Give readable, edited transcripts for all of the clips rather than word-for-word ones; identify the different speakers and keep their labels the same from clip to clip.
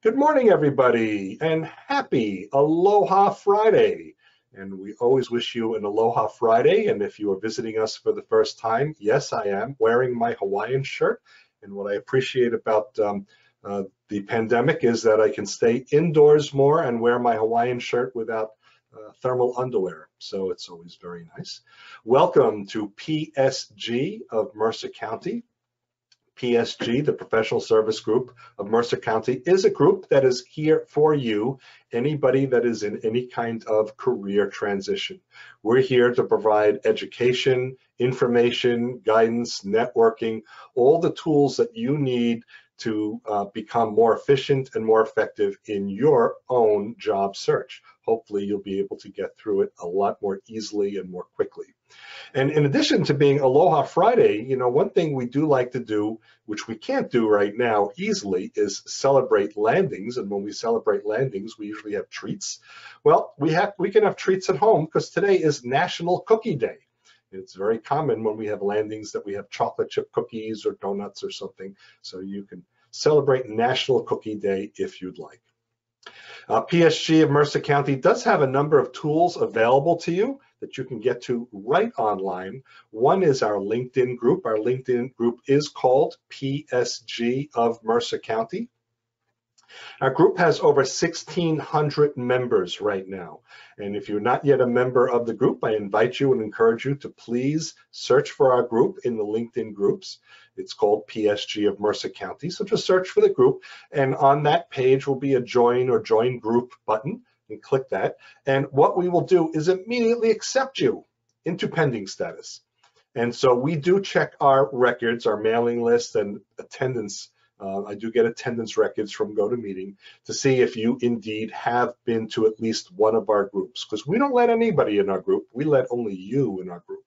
Speaker 1: Good morning, everybody, and happy Aloha Friday. And we always wish you an Aloha Friday. And if you are visiting us for the first time, yes, I am wearing my Hawaiian shirt. And what I appreciate about the pandemic is that I can stay indoors more and wear my Hawaiian shirt without thermal underwear. So it's always very nice. Welcome to PSG of Mercer County. PSG, the Professional Service Group of Mercer County, is a group that is here for you, anybody that is in any kind of career transition. We're here to provide education, information, guidance, networking, all the tools that you need to become more efficient and more effective in your own job search. Hopefully you'll be able to get through it a lot more easily and more quickly. And in addition to being Aloha Friday, you know, one thing we do like to do, which we can't do right now easily, is celebrate landings. And when we celebrate landings, we usually have treats. Well, we can have treats at home because today is National Cookie Day. It's very common when we have landings that we have chocolate chip cookies or donuts or something. So you can celebrate National Cookie Day if you'd like. PSG of Mercer County does have a number of tools available to you that you can get to right online. One is our LinkedIn group. Our LinkedIn group is called PSG of Mercer County. Our group has over 1,600 members right now. And if you're not yet a member of the group, I invite you and encourage you to please search for our group in the LinkedIn groups. It's called PSG of Mercer County. So just search for the group, and on that page will be a join or join group button, and click that. And what we will do is immediately accept you into pending status. And so we do check our records, our mailing list and attendance. I do get attendance records from GoToMeeting to see if you indeed have been to at least one of our groups, because we don't let anybody in our group. We let only you in our group.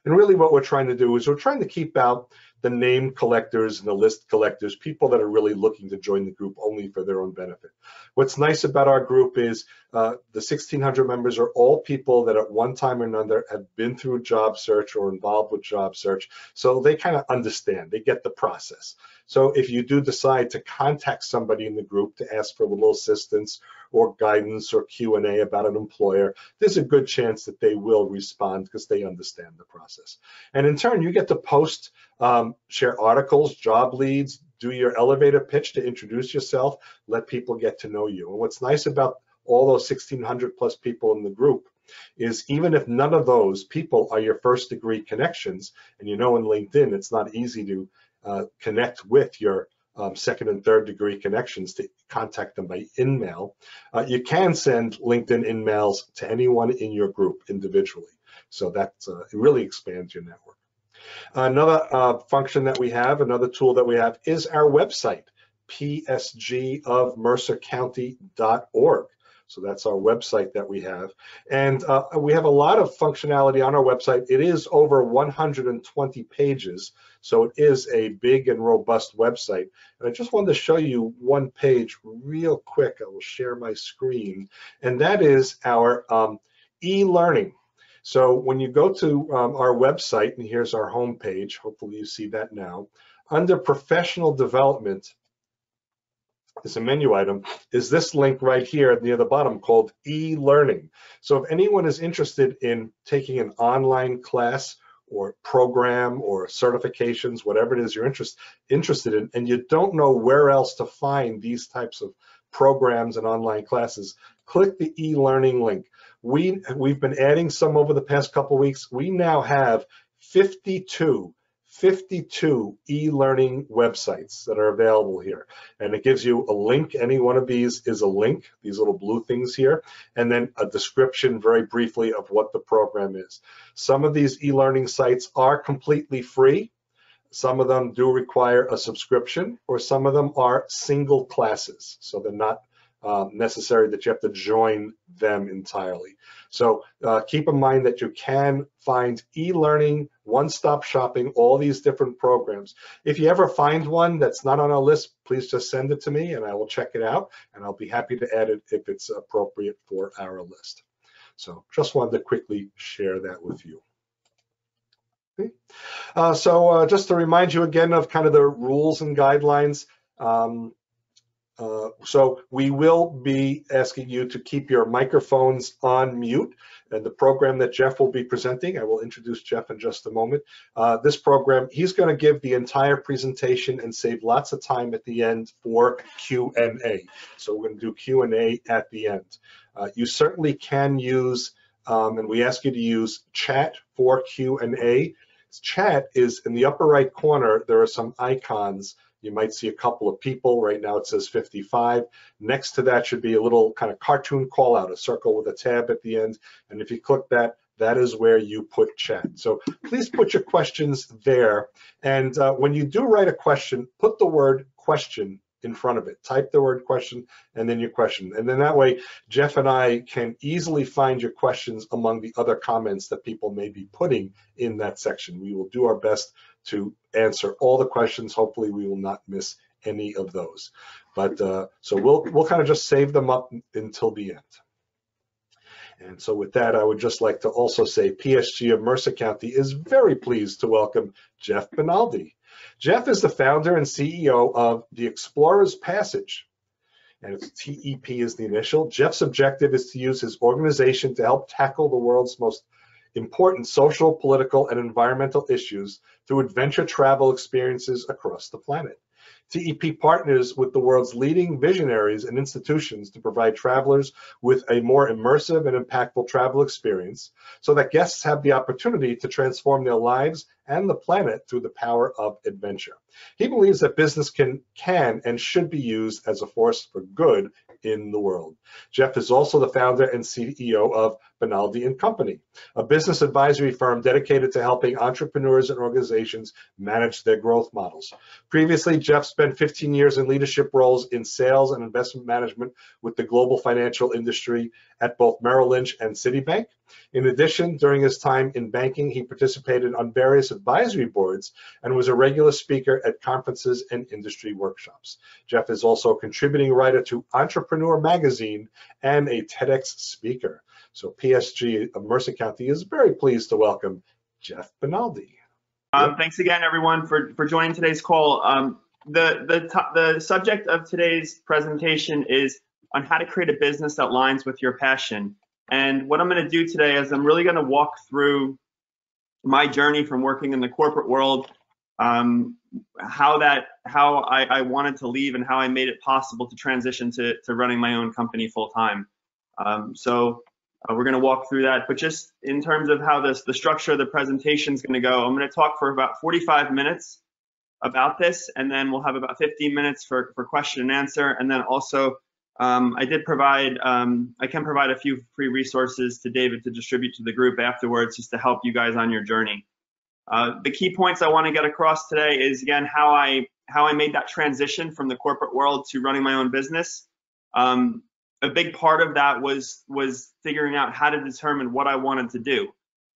Speaker 1: And really what we're trying to do is we're trying to keep out the name collectors and the list collectors, people that are really looking to join the group only for their own benefit. What's nice about our group is the 1,600 members are all people that at one time or another have been through job search or involved with job search. So they kind of understand, they get the process. So if you do decide to contact somebody in the group to ask for a little assistance or guidance or Q&A about an employer, there's a good chance that they will respond because they understand the process. And in turn, you get to post, share articles, job leads, do your elevator pitch to introduce yourself, let people get to know you. And what's nice about all those 1,600 plus people in the group is even if none of those people are your first degree connections, and you know in LinkedIn it's not easy to connect with your second and third degree connections to contact them by email, you can send LinkedIn emails to anyone in your group individually. So that it really expands your network. Another function that we have, another tool that we have is our website, psgofmercercounty.org. So that's our website that we have. And we have a lot of functionality on our website. It is over 120 pages. So it is a big and robust website. And I just wanted to show you one page real quick. I will share my screen. And that is our e-learning. So when you go to our website, and here's our home page, hopefully you see that now, under professional development, is a menu item, is this link right here near the bottom called e-learning. So if anyone is interested in taking an online class or program or certifications, whatever it is you're interested in, and you don't know where else to find these types of programs and online classes, click the e-learning link. We've been adding some over the past couple of weeks. We now have 52 e-learning websites that are available here. And it gives you a link. Any one of these is a link, these little blue things here, and then a description very briefly of what the program is. Some of these e-learning sites are completely free. Some of them do require a subscription, or some of them are single classes. So they're not necessary that you have to join them entirely. So keep in mind that you can find e-learning, one-stop shopping, all these different programs. If you ever find one that's not on our list, please just send it to me and I will check it out, and I'll be happy to add it if it's appropriate for our list. So just wanted to quickly share that with you. Okay. So just to remind you again of kind of the rules and guidelines, So we will be asking you to keep your microphones on mute. And the program that Jeff will be presenting, I will introduce Jeff in just a moment. This program, he's going to give the entire presentation and save lots of time at the end for Q&A. So we're going to do Q&A at the end. You certainly can use, and we ask you to use chat for Q&A. Chat is in the upper right corner. There are some icons. You might see a couple of people. Right now it says 55. Next to that should be a little kind of cartoon call out, a circle with a tab at the end. And if you click that, that is where you put chat. So please put your questions there. And when you do write a question, put the word question in front of it. Type the word question and then your question. And then that way, Jeff and I can easily find your questions among the other comments that people may be putting in that section. We will do our best to answer all the questions. Hopefully we will not miss any of those. But so we'll kind of just save them up until the end. And so with that, I would just like to also say PSG of Mercer County is very pleased to welcome Jeff Bonaldi. Jeff is the founder and CEO of the Explorer's Passage, and it's TEP is the initial. Jeff's objective is to use his organization to help tackle the world's most important social, political, and environmental issues through adventure travel experiences across the planet. TEP partners with the world's leading visionaries and institutions to provide travelers with a more immersive and impactful travel experience so that guests have the opportunity to transform their lives and the planet through the power of adventure. He believes that business can and should be used as a force for good in the world. Jeff is also the founder and CEO of Bonaldi & Company, a business advisory firm dedicated to helping entrepreneurs and organizations manage their growth models. Previously, Jeff spent 15 years in leadership roles in sales and investment management with the global financial industry at both Merrill Lynch and Citibank. In addition, during his time in banking, he participated on various advisory boards and was a regular speaker at conferences and industry workshops. Jeff is also a contributing writer to Entrepreneur Magazine and a TEDx speaker. So PSG of Mercer County is very pleased to welcome Jeff Bonaldi.
Speaker 2: Thanks again, everyone, for joining today's call. The subject of today's presentation is on how to create a business that aligns with your passion. And what I'm going to do today is I'm really going to walk through my journey from working in the corporate world, how I wanted to leave and how I made it possible to transition to running my own company full time. We're going to walk through that, but just in terms of how the structure of the presentation is going to go, I'm going to talk for about 45 minutes about this, and then we'll have about 15 minutes for question and answer. And then also, I can provide a few free resources to David to distribute to the group afterwards, just to help you guys on your journey. The key points I want to get across today is, again, how I made that transition from the corporate world to running my own business. A big part of that was figuring out how to determine what I wanted to do.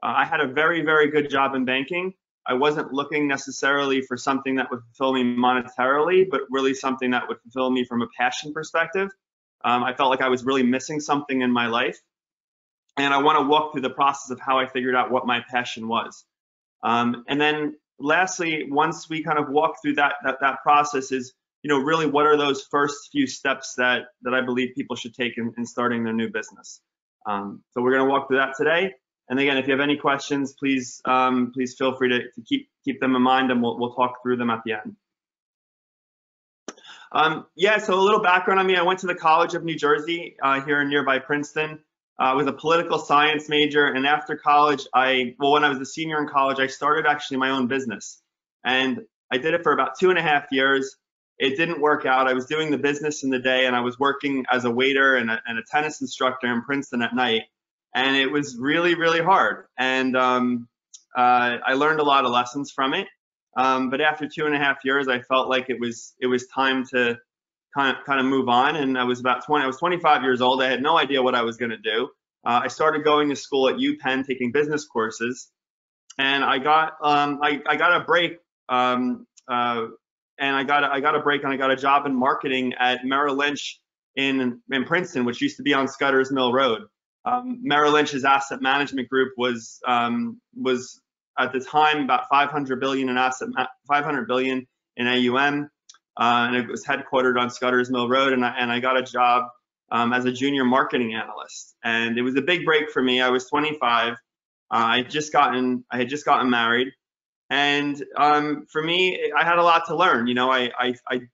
Speaker 2: I had a very, very good job in banking. I wasn't looking necessarily for something that would fulfill me monetarily, but really something that would fulfill me from a passion perspective. I felt like I was really missing something in my life. And I want to walk through the process of how I figured out what my passion was. And then lastly, once we kind of walk through that process is, really what are those first few steps that I believe people should take in starting their new business. So we're going to walk through that today. And again, if you have any questions, please feel free to keep them in mind, and we'll talk through them at the end. So a little background on me. I went to the College of New Jersey here in nearby Princeton. I was a political science major, and after college, when I was a senior in college, I started actually my own business. And I did it for about 2.5 years. It didn't work out. I was doing the business in the day, and I was working as a waiter and a tennis instructor in Princeton at night. And it was really, really hard. And I learned a lot of lessons from it. But after 2.5 years, I felt like it was time to kind of move on. And I was 25 years old. I had no idea what I was going to do. I started going to school at UPenn, taking business courses, and I got a break. And I got a break, and I got a job in marketing at Merrill Lynch in Princeton, which used to be on Scudder's Mill Road. Merrill Lynch's asset management group was at the time about $500 billion in AUM. and it was headquartered on Scudder's Mill Road, and I got a job as a junior marketing analyst, and it was a big break for me. I was 25. I had just gotten married, and for me, I had a lot to learn. You know, I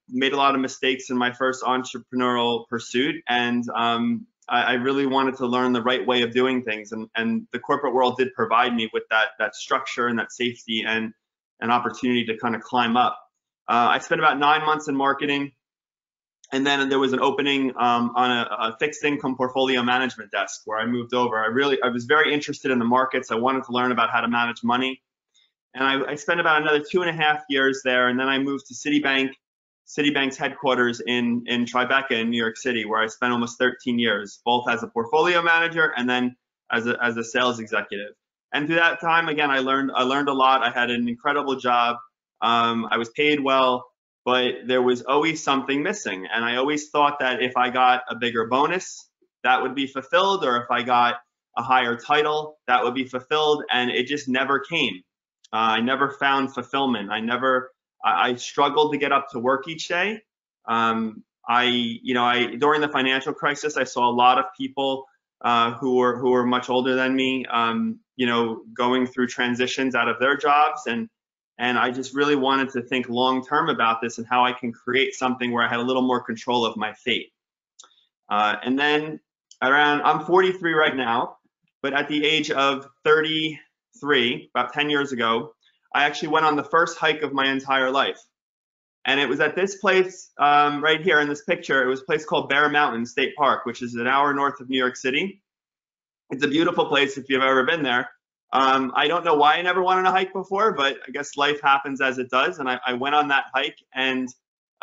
Speaker 2: made a lot of mistakes in my first entrepreneurial pursuit, and I really wanted to learn the right way of doing things, and the corporate world did provide me with that structure and that safety and an opportunity to kind of climb up. I spent about 9 months in marketing. And then there was an opening on a fixed income portfolio management desk where I moved over. I was very interested in the markets. I wanted to learn about how to manage money. And I spent about another 2.5 years there. And then I moved to Citibank's headquarters in Tribeca in New York City, where I spent almost 13 years, both as a portfolio manager and then as a sales executive. And through that time, again, I learned a lot. I had an incredible job. I was paid well. But there was always something missing. And I always thought that if I got a bigger bonus, that would be fulfilled, or if I got a higher title, that would be fulfilled. And it just never came. I never found fulfillment. I struggled to get up to work each day. During the financial crisis, I saw a lot of people who were much older than me, going through transitions out of their jobs, and I just really wanted to think long term about this and how I can create something where I had a little more control of my fate. And then I'm 43 right now, but at the age of 33, about 10 years ago, I actually went on the first hike of my entire life. And it was at this place right here in this picture. It was a place called Bear Mountain State Park, which is an hour north of New York City. It's a beautiful place if you've ever been there. I don't know why I never went on a hike before, but I guess life happens as it does. And I went on that hike, and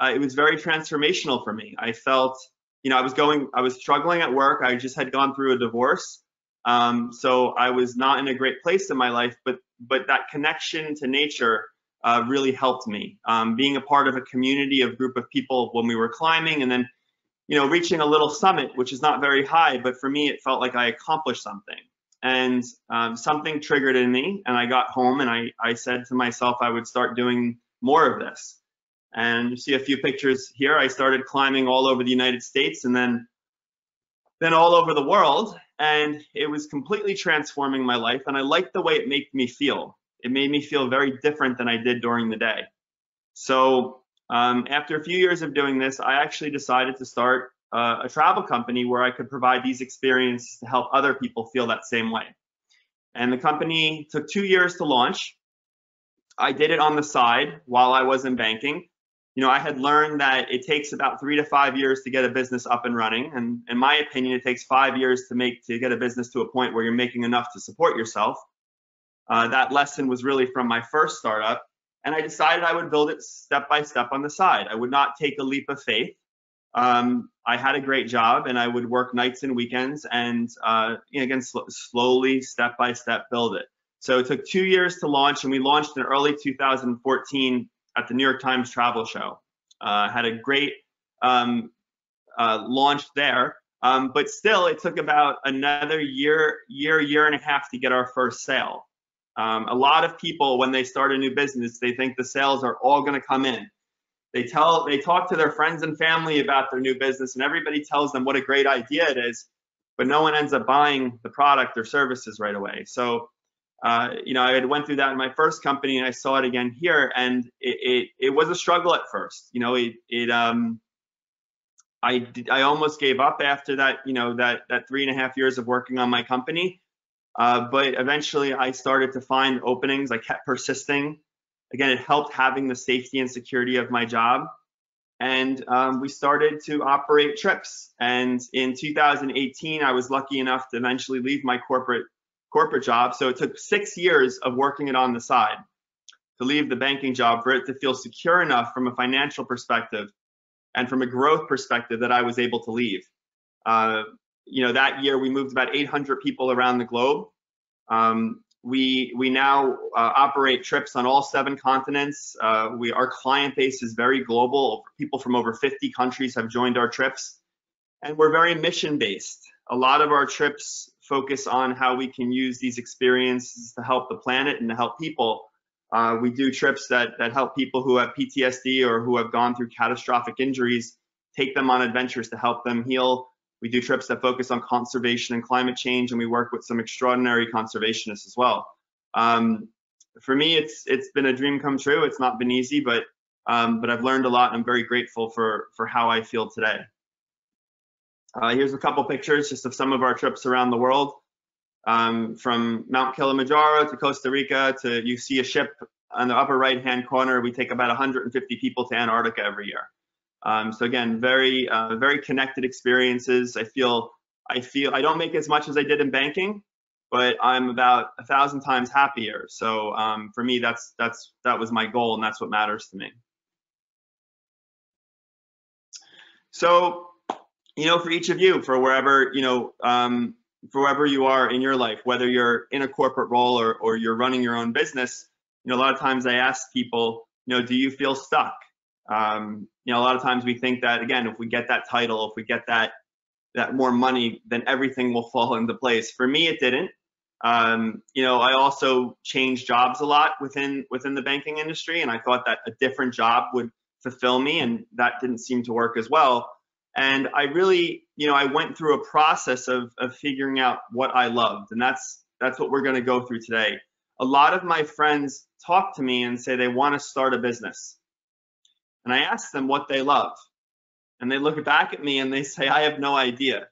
Speaker 2: it was very transformational for me. I felt, I was struggling at work. I just had gone through a divorce. So I was not in a great place in my life, but that connection to nature really helped me. Being a part of a community, a group of people when we were climbing, and then, reaching a little summit, which is not very high, but for me, it felt like I accomplished something. And something triggered in me, and I got home, and I said to myself I would start doing more of this. And you see a few pictures here. I started climbing all over the United States, and then all over the world, and it was completely transforming my life. And I liked the way it made me feel. It made me feel very different than I did during the day. So after a few years of doing this, I actually decided to start a travel company where I could provide these experiences to help other people feel that same way. And the company took 2 years to launch. I did it on the side while I was in banking. I had learned that it takes about 3 to 5 years to get a business up and running. And in my opinion, it takes 5 years to get a business to a point where you're making enough to support yourself. That lesson was really from my first startup. And I decided I would build it step by step on the side. I would not take a leap of faith. I had a great job, and I would work nights and weekends, and again, slowly, step by step, build it. So it took 2 years to launch, and we launched in early 2014 at the New York Times Travel Show. Had a great launch there, but still, it took about another year and a half to get our first sale. A lot of people, when they start a new business, they think the sales are all going to come in. They talk to their friends and family about their new business, and everybody tells them what a great idea it is, but no one ends up buying the product or services right away. So, I had went through that in my first company, and I saw it again here, and it was a struggle at first. I almost gave up after that, that 3.5 years of working on my company, but eventually I started to find openings. I kept persisting. Again, it helped having the safety and security of my job. And we started to operate trips. And in 2018, I was lucky enough to eventually leave my corporate job. So it took 6 years of working it on the side to leave the banking job for it to feel secure enough from a financial perspective and from a growth perspective that I was able to leave. That year we moved about 800 people around the globe. We now operate trips on all 7 continents. Our client base is very global. People from over 50 countries have joined our trips, and we're very mission-based. A lot of our trips focus on how we can use these experiences to help the planet and to help people. We do trips that help people who have PTSD or who have gone through catastrophic injuries, take them on adventures to help them heal. We do trips that focus on conservation and climate change, and we work with some extraordinary conservationists as well. For me, it's been a dream come true. It's not been easy, but I've learned a lot, and I'm very grateful for how I feel today. Here's a couple pictures just of some of our trips around the world. From Mount Kilimanjaro to Costa Rica to, you see a ship on the upper right-hand corner. We take about 150 people to Antarctica every year. So again, very connected experiences. I feel I don't make as much as I did in banking, but I'm about 1,000 times happier. So for me, that was my goal, and that's what matters to me. So, for each of you, for wherever, for wherever you are in your life, whether you're in a corporate role or you're running your own business, a lot of times I ask people, do you feel stuck? A lot of times we think that, again, if we get that title, if we get that more money, then everything will fall into place. For me, it didn't. I also changed jobs a lot within the banking industry, and I thought that a different job would fulfill me, and that didn't seem to work as well. And I really, I went through a process of figuring out what I loved, and that's what we're going to go through today. A lot of my friends talk to me and say they want to start a business, and I ask them what they love, and they look back at me and they say, I have no idea.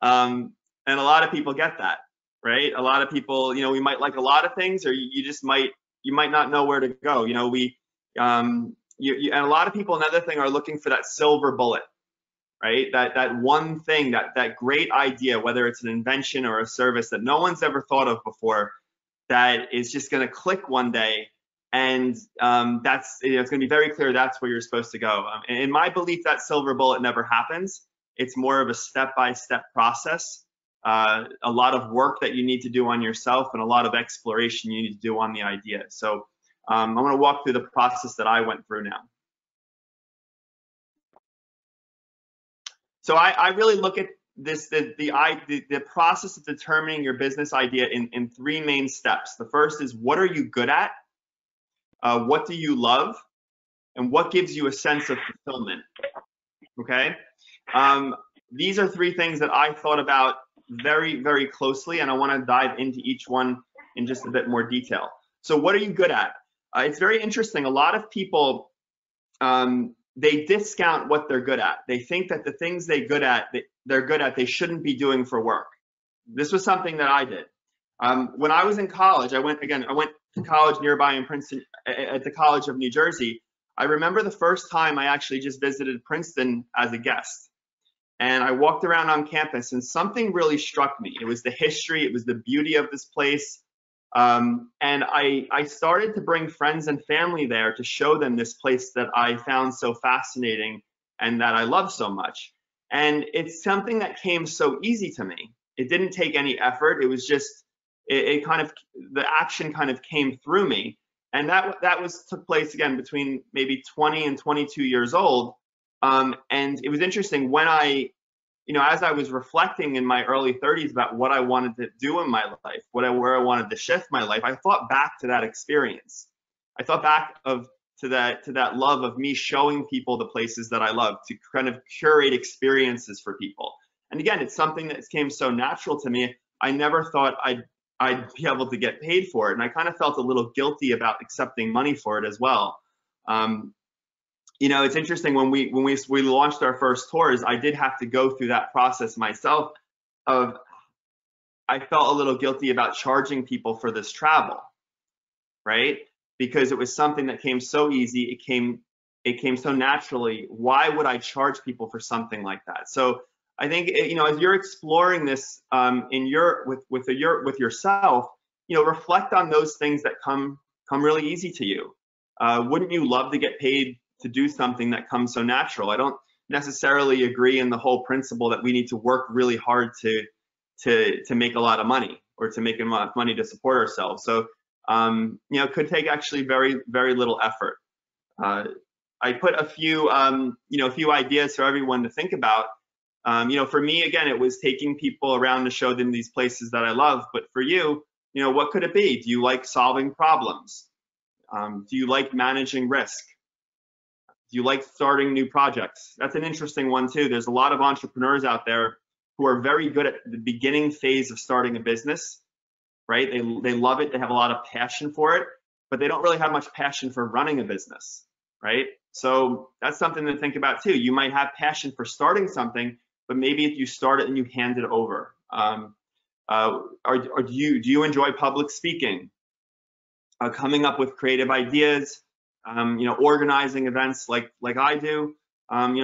Speaker 2: And a lot of people get that, right? A lot of people, we might like a lot of things, or you might not know where to go. And a lot of people, another thing, are looking for that silver bullet, right? That one thing, that great idea, whether it's an invention or a service that no one's ever thought of before, that is just going to click one day, and it's going to be very clear that's where you're supposed to go. In my belief, that silver bullet never happens. It's more of a step-by-step process, a lot of work that you need to do on yourself, and a lot of exploration you need to do on the idea. So I'm going to walk through the process that I went through now. So I really look at this, the process of determining your business idea in three main steps. The first is, what are you good at? What do you love? And what gives you a sense of fulfillment? Okay. These are three things that I thought about very, very closely, and I want to dive into each one in just a bit more detail. So what are you good at? It's very interesting. A lot of people, they discount what they're good at. They think that the things they're good at, they shouldn't be doing for work. This was something that I did. When I was in college, I went to college nearby in Princeton, at the College of New Jersey. I remember the first time I actually just visited Princeton as a guest. And I walked around on campus, and something really struck me. It was the history, it was the beauty of this place. And I started to bring friends and family there to show them this place that I found so fascinating and that I love so much. And it's something that came so easy to me. It didn't take any effort. It was just, the action kind of came through me. And that took place, again, between maybe 20 and 22 years old. And it was interesting when as I was reflecting in my early 30s about what I wanted to do in my life, where I wanted to shift my life, I thought back to that experience. I thought back to that love of me showing people the places that I love, to kind of curate experiences for people. And again, it's something that came so natural to me. I never thought I'd be able to get paid for it, and I kind of felt a little guilty about accepting money for it as well. It's interesting, when we launched our first tours, I did have to go through that process myself of, I felt a little guilty about charging people for this travel, right? Because it was something that came so easy, it came so naturally. Why would I charge people for something like that? So I think, as you're exploring this with yourself, reflect on those things that come really easy to you. Wouldn't you love to get paid to do something that comes so natural? I don't necessarily agree in the whole principle that we need to work really hard to make a lot of money, or to make enough money to support ourselves. So it could take actually very, very little effort. I put a few ideas for everyone to think about. For me, again, it was taking people around to show them these places that I love. But for you, what could it be? Do you like solving problems? Do you like managing risk? Do you like starting new projects? That's an interesting one too. There's a lot of entrepreneurs out there who are very good at the beginning phase of starting a business, right? They love it. They have a lot of passion for it, but they don't really have much passion for running a business, right? So that's something to think about too. You might have passion for starting something, but maybe if you start it and you hand it over. Or do you enjoy public speaking? Coming up with creative ideas, organizing events like I do.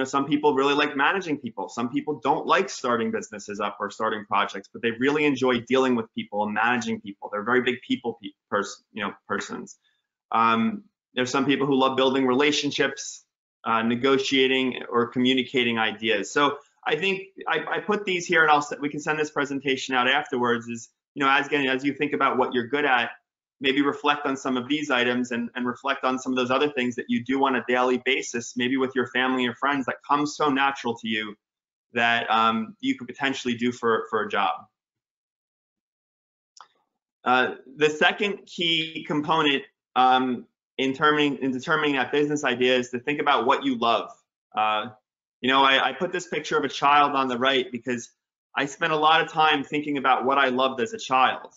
Speaker 2: Some people really like managing people. Some people don't like starting businesses up or starting projects, but they really enjoy dealing with people and managing people. They're very big people persons. There's some people who love building relationships, negotiating or communicating ideas. So I think I put these here, and we can send this presentation out afterwards. As you think about what you're good at, maybe reflect on some of these items and reflect on some of those other things that you do on a daily basis, maybe with your family or friends, that comes so natural to you that you could potentially do for a job. The second key component in determining that business idea is to think about what you love. I put this picture of a child on the right because I spent a lot of time thinking about what I loved as a child.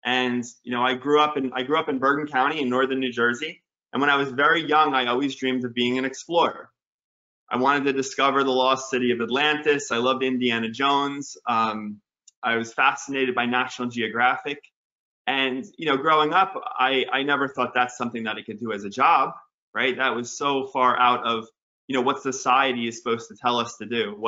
Speaker 2: And I grew up in Bergen County in northern New Jersey. And when I was very young, I always dreamed of being an explorer. I wanted to discover the lost city of Atlantis. I loved Indiana Jones. I was fascinated by National Geographic. And growing up, I never thought that's something that I could do as a job, right? That was so far out of what society is supposed to tell us to do.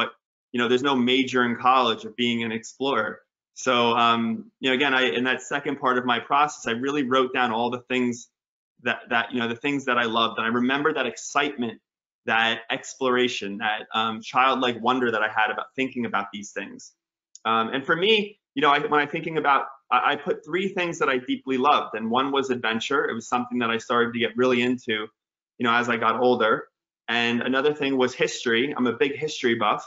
Speaker 2: There's no major in college of being an explorer. So, again, in that second part of my process, I really wrote down all the things the things that I loved. And I remember that excitement, that exploration, that childlike wonder that I had about thinking about these things. And for me, when I'm thinking about, I put three things that I deeply loved. And one was adventure. It was something that I started to get really into, as I got older. And another thing was history. I'm a big history buff.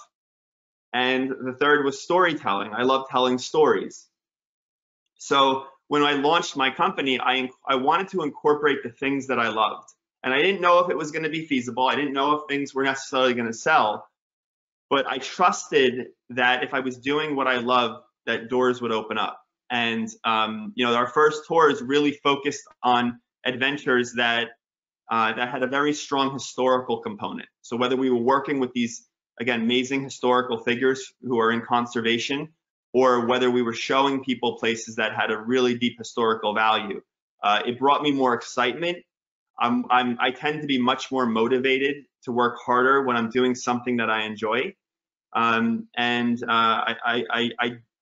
Speaker 2: And the third was storytelling. I love telling stories. So when I launched my company, I wanted to incorporate the things that I loved. And I didn't know if it was going to be feasible. I didn't know if things were necessarily going to sell. But I trusted that if I was doing what I loved, that doors would open up. And our first tours really focused on adventures that had a very strong historical component. So whether we were working with these, again, amazing historical figures who are in conservation, or whether we were showing people places that had a really deep historical value, it brought me more excitement. I tend to be much more motivated to work harder when I'm doing something that I enjoy.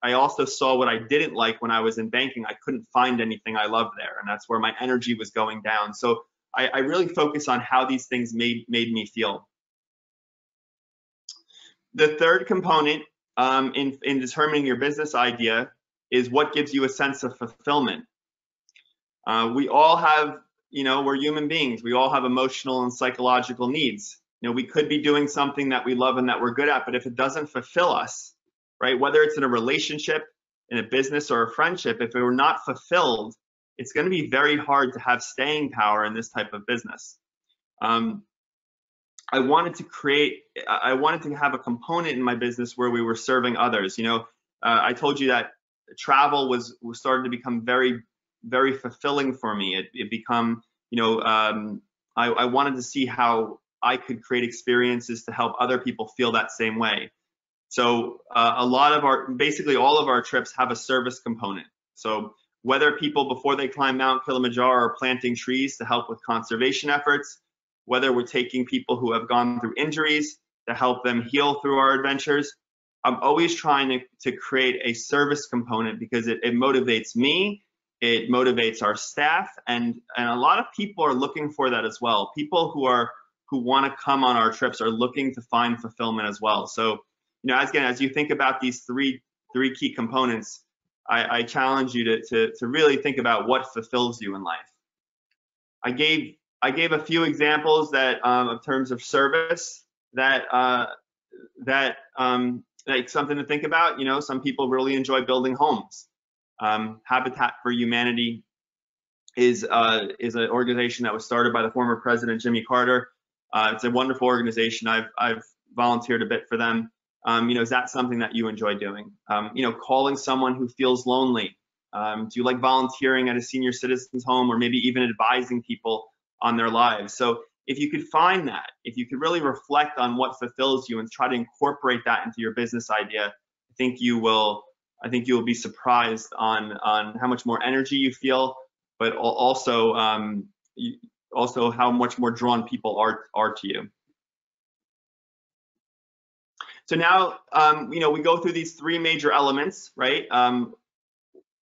Speaker 2: I also saw what I didn't like when I was in banking. I couldn't find anything I loved there, and that's where my energy was going down. So I really focus on how these things made me feel. The third component in determining your business idea is what gives you a sense of fulfillment. We all have, we're human beings. We all have emotional and psychological needs. We could be doing something that we love and that we're good at, but if it doesn't fulfill us, right, whether it's in a relationship, in a business, or a friendship, if we're not fulfilled, it's going to be very hard to have staying power in this type of business. I wanted to have a component in my business where we were serving others. I told you that travel was starting to become very, very fulfilling for me. I wanted to see how I could create experiences to help other people feel that same way. So basically all of our trips have a service component. So whether people, before they climb Mount Kilimanjaro, are planting trees to help with conservation efforts, whether we're taking people who have gone through injuries to help them heal through our adventures, I'm always trying to create a service component because it motivates me, it motivates our staff, and a lot of people are looking for that as well. People who want to come on our trips are looking to find fulfillment as well. So, as you think about these three key components, I challenge you to really think about what fulfills you in life. I gave a few examples that in terms of service that like something to think about. Some people really enjoy building homes. Habitat for Humanity is an organization that was started by the former President Jimmy Carter. It's a wonderful organization. I've volunteered a bit for them. Is that something that you enjoy doing? Calling someone who feels lonely. Do you like volunteering at a senior citizen's home, or maybe even advising people on their lives? So if you could find that, if you could really reflect on what fulfills you and try to incorporate that into your business idea, I think you will be surprised on how much more energy you feel, but also how much more drawn people are to you. So now, we go through these three major elements, right?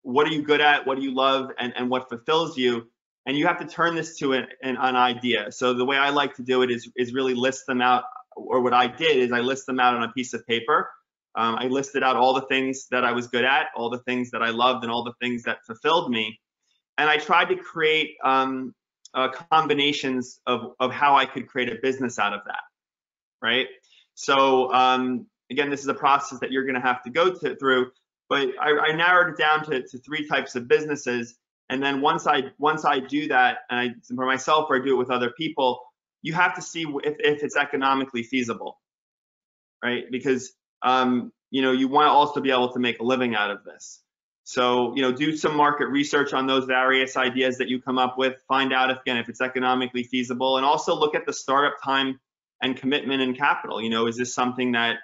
Speaker 2: What are you good at? What do you love? And what fulfills you? And you have to turn this to an idea. So the way I like to do it is really list them out, or what I did is I list them out on a piece of paper. I listed out all the things that I was good at, all the things that I loved, and all the things that fulfilled me. And I tried to create combinations of how I could create a business out of that, right? So again, this is a process that you're going to have to go through, but I narrowed it down to three types of businesses. And then once I do that, and for myself or I do it with other people, you have to see if it's economically feasible, right? Because you want to also be able to make a living out of this. So do some market research on those various ideas that you come up with. Find out if it's economically feasible, and also look at the startup time and commitment and capital. Is this something that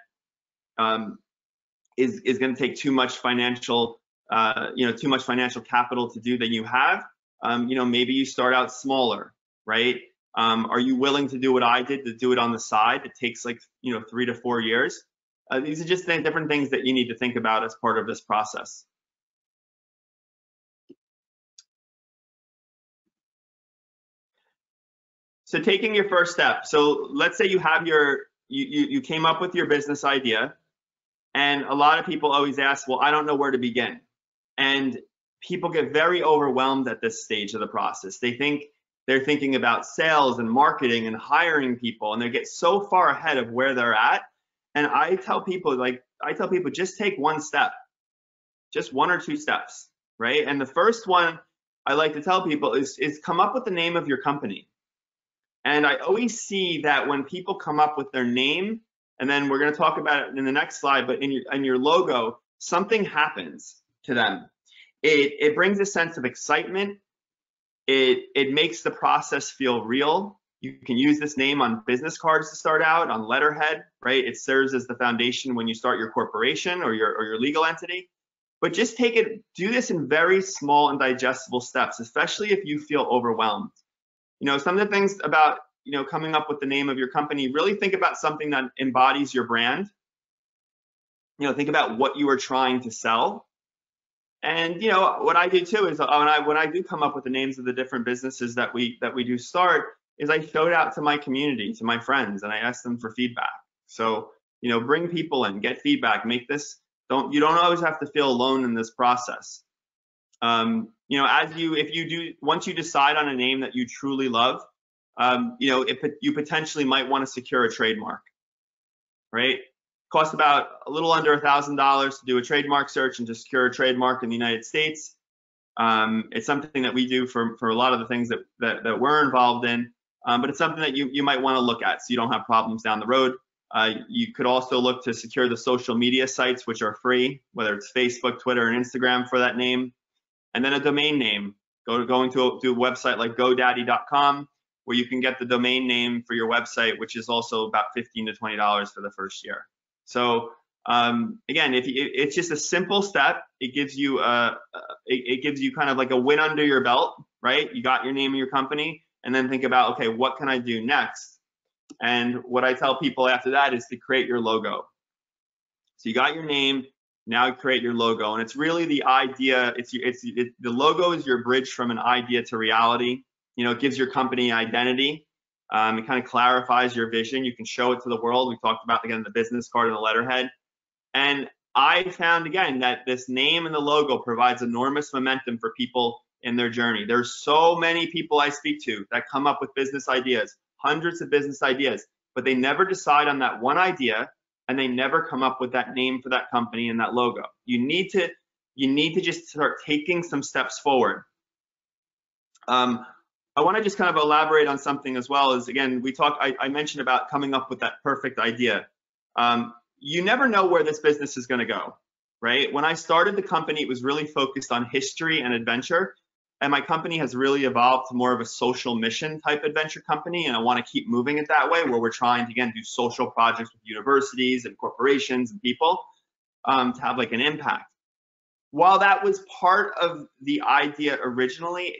Speaker 2: is going to take too much financial capital to do that you have? Maybe you start out smaller, right? Are you willing to do what I did, to do it on the side? It takes 3 to 4 years. These are just different things that you need to think about as part of this process. So taking your first step. So let's say you have you came up with your business idea, and a lot of people always ask, well, I don't know where to begin. And people get very overwhelmed at this stage of the process. They're thinking about sales and marketing and hiring people, and they get so far ahead of where they're at. And I tell people, just take one step, just 1 or 2 steps, right? And the first one I like to tell people is come up with the name of your company. And I always see that when people come up with their name, and then we're going to talk about it in the next slide, but in your logo, something happens to them. It brings a sense of excitement. It makes the process feel real. You can use this name on business cards to start out, on letterhead, right? It serves as the foundation when you start your corporation or your legal entity. But just do this in very small and digestible steps, especially if you feel overwhelmed. Some of the things about, coming up with the name of your company, really think about something that embodies your brand. Think about what you are trying to sell. And, what I do too is when I do come up with the names of the different businesses that we do start, is I show it out to my community, to my friends, and I ask them for feedback. So, bring people in, get feedback, you don't always have to feel alone in this process. Once you decide on a name that you truly love, you potentially might want to secure a trademark, right? It costs about a little under $1,000 to do a trademark search and to secure a trademark in the United States. It's something that we do for a lot of the things that we're involved in, but it's something that you might want to look at so you don't have problems down the road. You could also look to secure the social media sites, which are free, whether it's Facebook, Twitter, and Instagram for that name. And then a domain name. Going to a website like GoDaddy.com, where you can get the domain name for your website, which is also about $15 to $20 for the first year. So again, it's just a simple step. It gives you kind of like a win under your belt, right? You got your name of your company, and then think about, okay, what can I do next? And what I tell people after that is to create your logo. So you got your name. Now create your logo, and it's really the idea. The logo is your bridge from an idea to reality. It gives your company identity. It kind of clarifies your vision. You can show it to the world. We talked about, again, the business card and the letterhead. And I found, again, that this name and the logo provides enormous momentum for people in their journey. There's so many people I speak to that come up with business ideas, hundreds of business ideas, but they never decide on that one idea, and they never come up with that name for that company and that logo. You need to just start taking some steps forward. I want to just kind of elaborate on something as well. Is again, I mentioned about coming up with that perfect idea. You never know where this business is going to go, right? When I started the company, it was really focused on history and adventure. And my company has really evolved to more of a social mission type adventure company. And I want to keep moving it that way, where we're trying to, again, do social projects with universities and corporations and people to have like an impact. While that was part of the idea originally,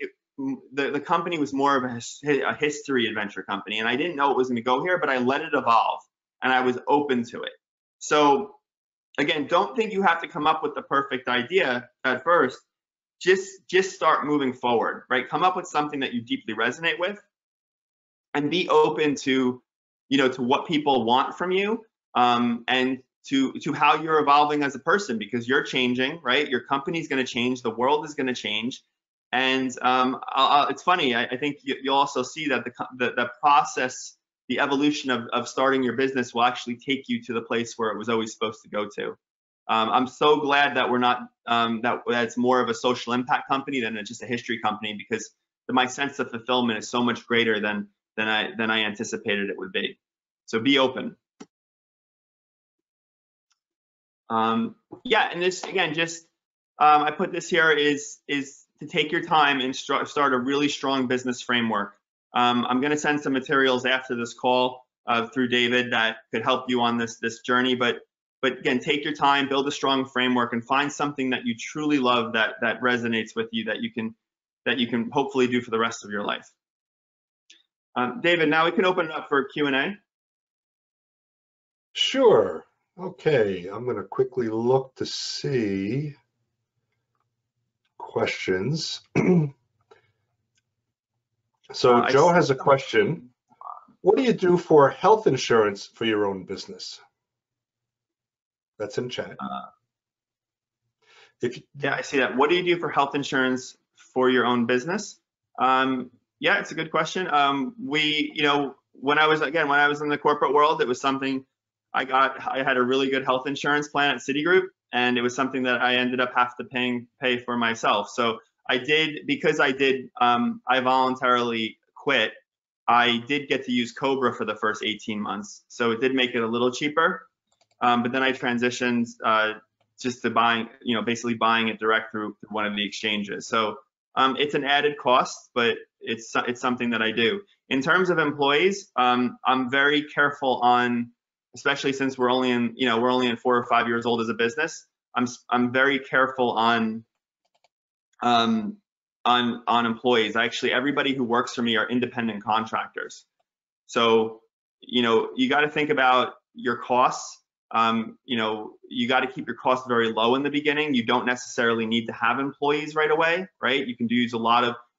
Speaker 2: the company was more of a history adventure company. And I didn't know it was going to go here, but I let it evolve and I was open to it. So again, don't think you have to come up with the perfect idea at first. Just start moving forward, right? Come up with something that you deeply resonate with and be open to, to what people want from you, and to how you're evolving as a person, because you're changing, right? Your company's going to change, the world is going to change. And it's funny, I think you'll also see that the process, the evolution of starting your business will actually take you to the place where it was always supposed to go to. I'm so glad that we're not, that it's more of a social impact company than just a history company, because my sense of fulfillment is so much greater than I anticipated it would be. So be open. Yeah, and this again, just I put this here is to take your time and start a really strong business framework. I'm going to send some materials after this call through David that could help you on this journey. But again, take your time, build a strong framework, and find something that you truly love that resonates with you, that you can hopefully do for the rest of your life. David, now we can open it up for Q&A.
Speaker 1: Sure. Okay, I'm going to quickly look to see questions. So Joe has a question. What do you do for health insurance for your own business? That's in chat.
Speaker 2: Yeah, I see that. What do you do for health insurance for your own business? Yeah, it's a good question. When I was in the corporate world, it was something I had a really good health insurance plan at Citigroup, and it was something that I ended up having to pay for myself. So I voluntarily quit. I did get to use Cobra for the first 18 months. So it did make it a little cheaper. But then I transitioned just to basically buying it direct through one of the exchanges. So it's an added cost, but it's something that I do. In terms of employees, I'm very careful on, especially since we're only in 4 or 5 years old as a business. I'm very careful on employees. Actually, everybody who works for me are independent contractors. So, you got to think about your costs. You got to keep your costs very low in the beginning. You don't necessarily need to have employees right away, right? You can use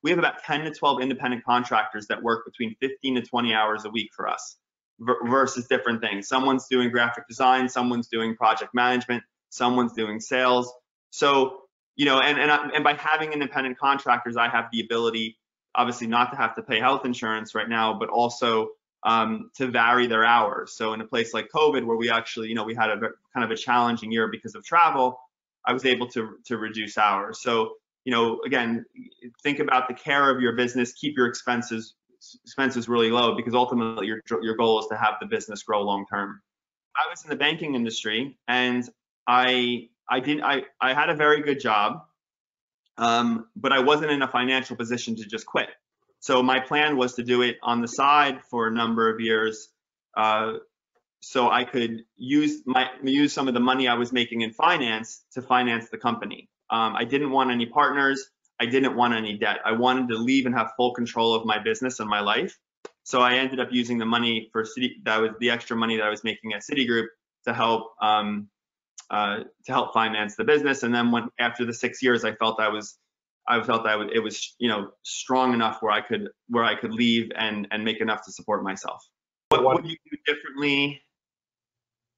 Speaker 2: we have about 10 to 12 independent contractors that work between 15 to 20 hours a week for us versus different things. Someone's doing graphic design, someone's doing project management, someone's doing sales. So, and by having independent contractors, I have the ability, obviously, not to have to pay health insurance right now, but also to vary their hours. So in a place like COVID, where we actually, we had a kind of a challenging year because of travel, I was able to reduce hours. So, again, think about the care of your business, keep your expenses really low, because ultimately your goal is to have the business grow long term. I was in the banking industry, and I had a very good job, but I wasn't in a financial position to just quit. So my plan was to do it on the side for a number of years, so I could use some of the money I was making in finance to finance the company. I didn't want any partners. I didn't want any debt. I wanted to leave and have full control of my business and my life. So I ended up using the money the extra money that I was making at Citigroup to help finance the business. And then after the 6 years, it was strong enough where I could leave and make enough to support myself. What would you do differently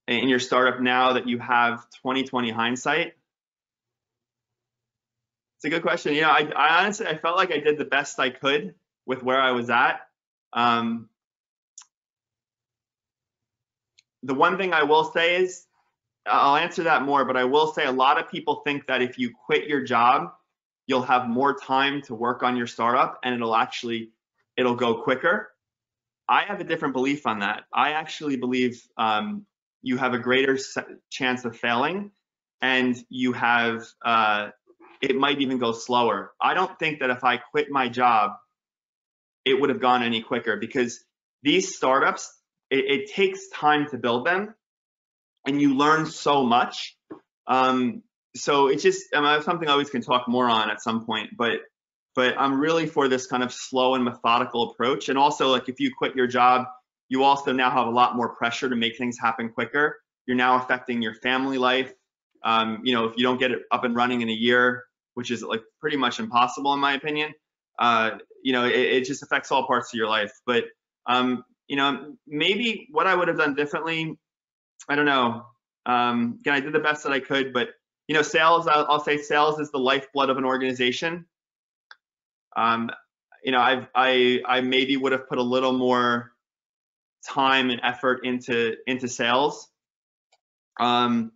Speaker 2: in your startup now that you have 20/20 hindsight? It's a good question. I honestly, I felt like I did the best I could with where I was at. The one thing I will say is, I'll answer that more, but I will say a lot of people think that if you quit your job, you'll have more time to work on your startup, and it'll go quicker. I have a different belief on that. I actually believe you have a greater chance of failing, and you have it might even go slower. I don't think that if I quit my job, it would have gone any quicker, because these startups, it takes time to build them, and you learn so much. So it's just something I always can talk more on at some point, but I'm really for this kind of slow and methodical approach. And also, like, if you quit your job, you also now have a lot more pressure to make things happen quicker. You're now affecting your family life. You know, if you don't get it up and running in a year, which is like pretty much impossible in my opinion, you know, it just affects all parts of your life. But you know, maybe what I would have done differently, I don't know. Again, I did the best that I could, but you know, sales, I'll say sales is the lifeblood of an organization. You know, I maybe would have put a little more time and effort into sales. You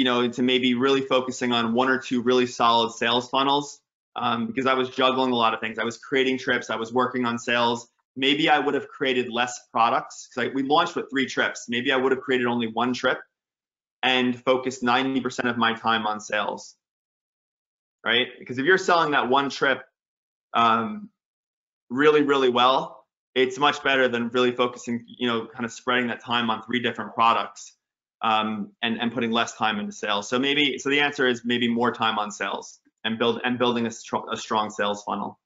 Speaker 2: know, into maybe really focusing on one or two really solid sales funnels, because I was juggling a lot of things. I was creating trips, I was working on sales. Maybe I would have created less products, because we launched with 3 trips. Maybe I would have created only 1 trip and focused 90% of my time on sales, right? Because if you're selling that 1 trip really, really well, it's much better than really focusing, you know, kind of spreading that time on 3 different products and putting less time into sales. So maybe, so the answer is maybe more time on sales and building a strong sales funnel.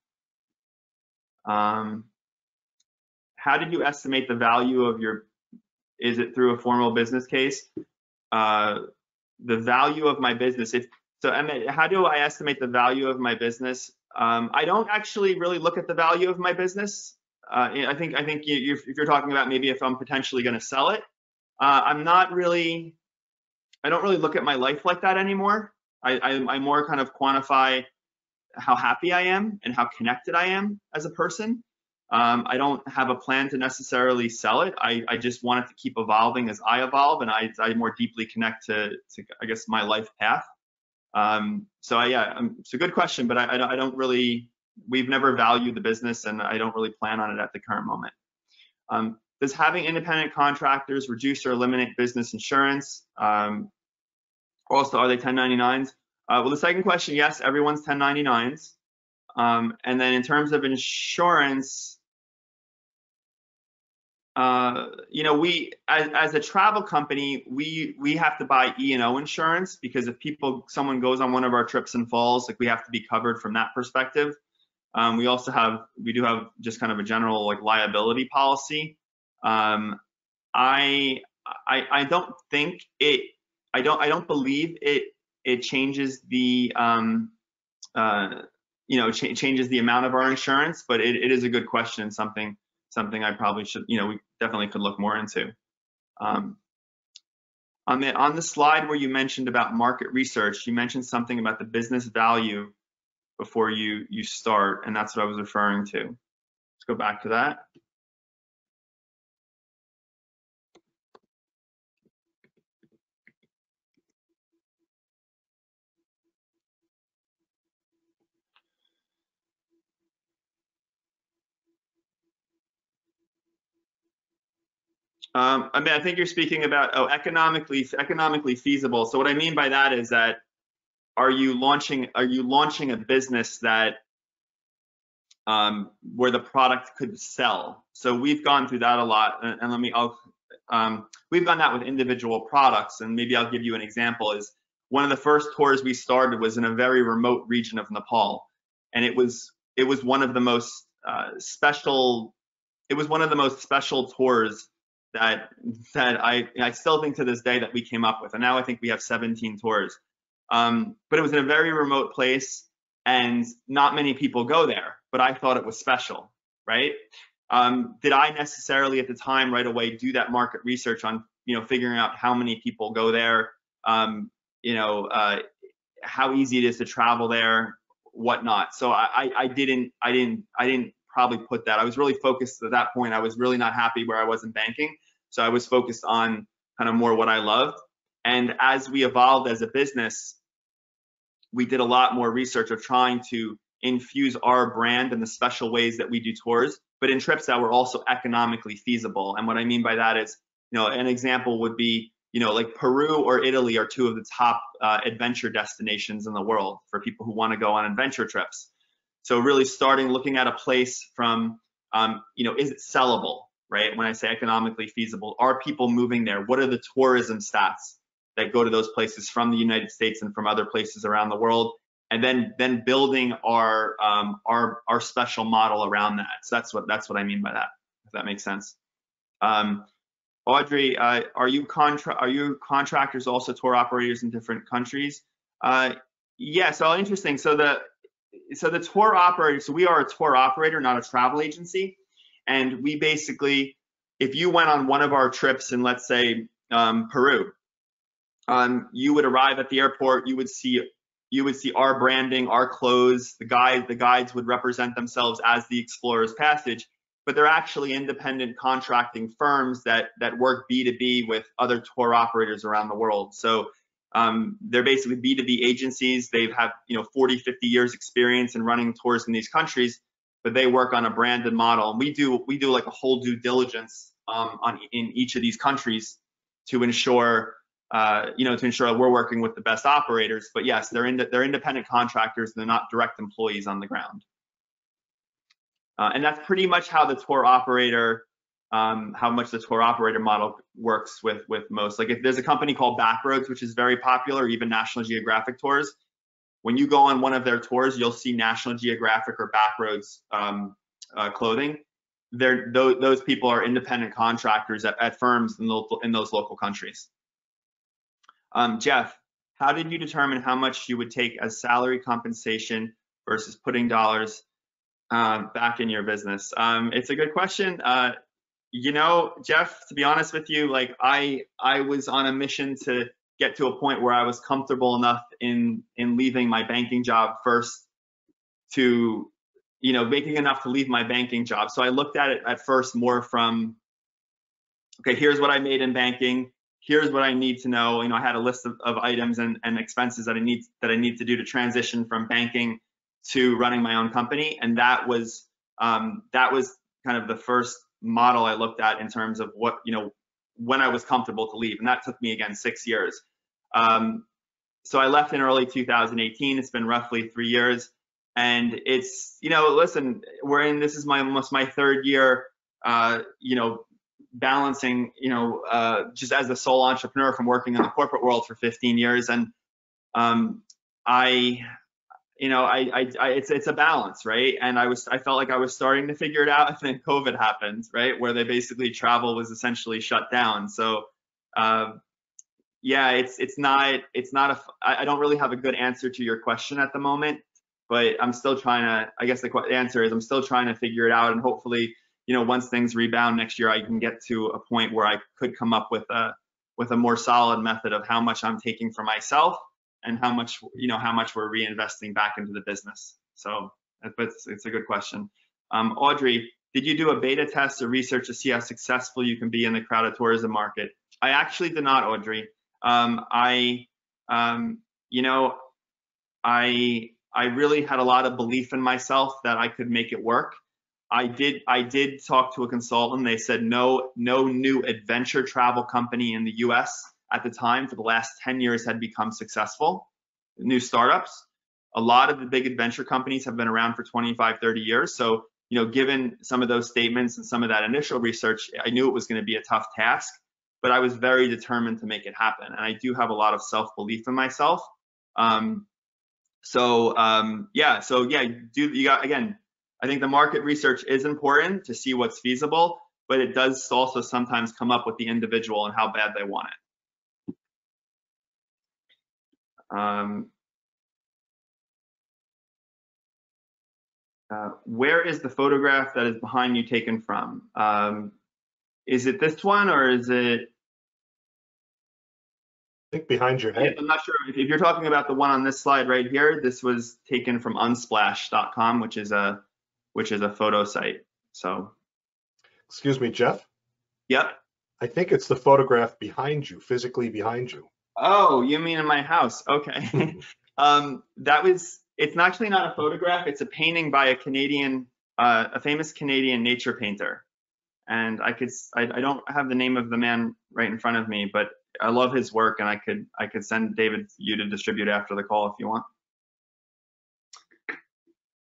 Speaker 2: How did you estimate the value of your, is it through a formal business case? The value of my business, how do I estimate the value of my business? I don't actually really look at the value of my business. I think if you're talking about maybe if I'm potentially going to sell it, I don't really look at my life like that anymore. I more kind of quantify how happy I am and how connected I am as a person. I don't have a plan to necessarily sell it. I just want it to keep evolving as I evolve, and I more deeply connect to I guess my life path. So yeah, it's a good question, but I don't really, we've never valued the business, and I don't really plan on it at the current moment. Does having independent contractors reduce or eliminate business insurance? Also, are they 1099s? Well, the second question, yes, everyone's 1099s. And then in terms of insurance, you know, we as a travel company, we have to buy E&O insurance, because if someone goes on one of our trips and falls, like, we have to be covered from that perspective. We do have just kind of a general like liability policy. I don't think I don't believe it changes the you know, changes the amount of our insurance, but it is a good question, something I probably should, you know, we definitely could look more into. On the slide where you mentioned about market research, you mentioned something about the business value before you start, and that's what I was referring to. Let's go back to that. I mean, I think you're speaking about, economically feasible. So what I mean by that is that, are you launching a business that where the product could sell? So we've gone through that a lot, and we've done that with individual products, and maybe I'll give you an example. Is one of the first tours we started was in a very remote region of Nepal, and it was one of the most special. It was one of the most special tours that I still think to this day that we came up with, and now I think we have 17 tours. But it was in a very remote place, and not many people go there, but I thought it was special, right? Did I necessarily at the time right away do that market research on, you know, figuring out how many people go there, you know, how easy it is to travel there, whatnot? So I didn't probably put that. I was really focused at that point. I was really not happy where I was in banking, so I was focused on kind of more what I loved. And as we evolved as a business, we did a lot more research of trying to infuse our brand in the special ways that we do tours, but in trips that were also economically feasible. And what I mean by that is, an example would be, like Peru or Italy are two of the top adventure destinations in the world for people who want to go on adventure trips. So really looking at a place from, is it sellable, right? When I say economically feasible, are people moving there? What are the tourism stats that go to those places from the United States and from other places around the world? And then building our special model around that. So that's what I mean by that, if that makes sense. Audrey, are you contractors also tour operators in different countries? Yeah, so interesting. So the tour operator, so we are a tour operator, not a travel agency. And we basically, if you went on one of our trips in, let's say, Peru, you would arrive at the airport, you would see our branding, our clothes, the guides would represent themselves as the Explorer's Passage, but they're actually independent contracting firms that work B2B with other tour operators around the world. So they're basically B2B agencies. They have 40, 50 years experience in running tours in these countries, but they work on a branded model. And we do like a whole due diligence in each of these countries to ensure that we're working with the best operators. But yes, they're independent contractors. They're not direct employees on the ground. And that's pretty much how the tour operator, model works with most. Like if there's a company called Backroads, which is very popular, or even National Geographic tours, when you go on one of their tours, you'll see National Geographic or Backroads clothing. Those people are independent contractors at firms in those local countries. Jeff, how did you determine how much you would take as salary compensation versus putting dollars back in your business? It's a good question. Jeff, to be honest with you, like I was on a mission to get to a point where I was comfortable enough in leaving my banking job first to, making enough to leave my banking job. So I looked at it at first more from, okay, here's what I made in banking. Here's what I need to know. I had a list of items and expenses that I need to do to transition from banking to running my own company. And that was kind of the first model I looked at in terms of what, when I was comfortable to leave. And that took me, again, 6 years. So I left in early 2018. It's been roughly 3 years. And it's, listen, this is almost my third year, balancing, just as a sole entrepreneur from working in the corporate world for 15 years. And it's a balance, right? And I felt like I was starting to figure it out, and then COVID happened, right? Where they basically travel was essentially shut down. So, yeah, I don't really have a good answer to your question at the moment, but I'm still trying to, I guess the answer is I'm still trying to figure it out. And hopefully, once things rebound next year, I can get to a point where I could come up with a more solid method of how much I'm taking for myself and how much we're reinvesting back into the business. So it's a good question. Audrey, did you do a beta test or research to see how successful you can be in the crowded tourism market? I actually did not, Audrey. I really had a lot of belief in myself that I could make it work. I did talk to a consultant. They said no new adventure travel company in the US at the time for the last 10 years had become successful, new startups. A lot of the big adventure companies have been around for 25, 30 years. So, given some of those statements and some of that initial research, I knew it was going to be a tough task, but I was very determined to make it happen. And I do have a lot of self-belief in myself. Again, I think the market research is important to see what's feasible, but it does also sometimes come up with the individual and how bad they want it. Where is the photograph that is behind you taken from? Is it this one or is it?
Speaker 1: I think behind your head.
Speaker 2: I'm not sure if you're talking about the one on this slide right here. This was taken from unsplash.com, which is a photo site. So.
Speaker 1: Excuse me, Jeff.
Speaker 2: Yep.
Speaker 1: I think it's the photograph behind you, physically behind you.
Speaker 2: Oh, you mean in my house? Okay. It's actually not a photograph. It's a painting by a famous Canadian nature painter. And I don't have the name of the man right in front of me, but I love his work, and I could send David you to distribute after the call if you want.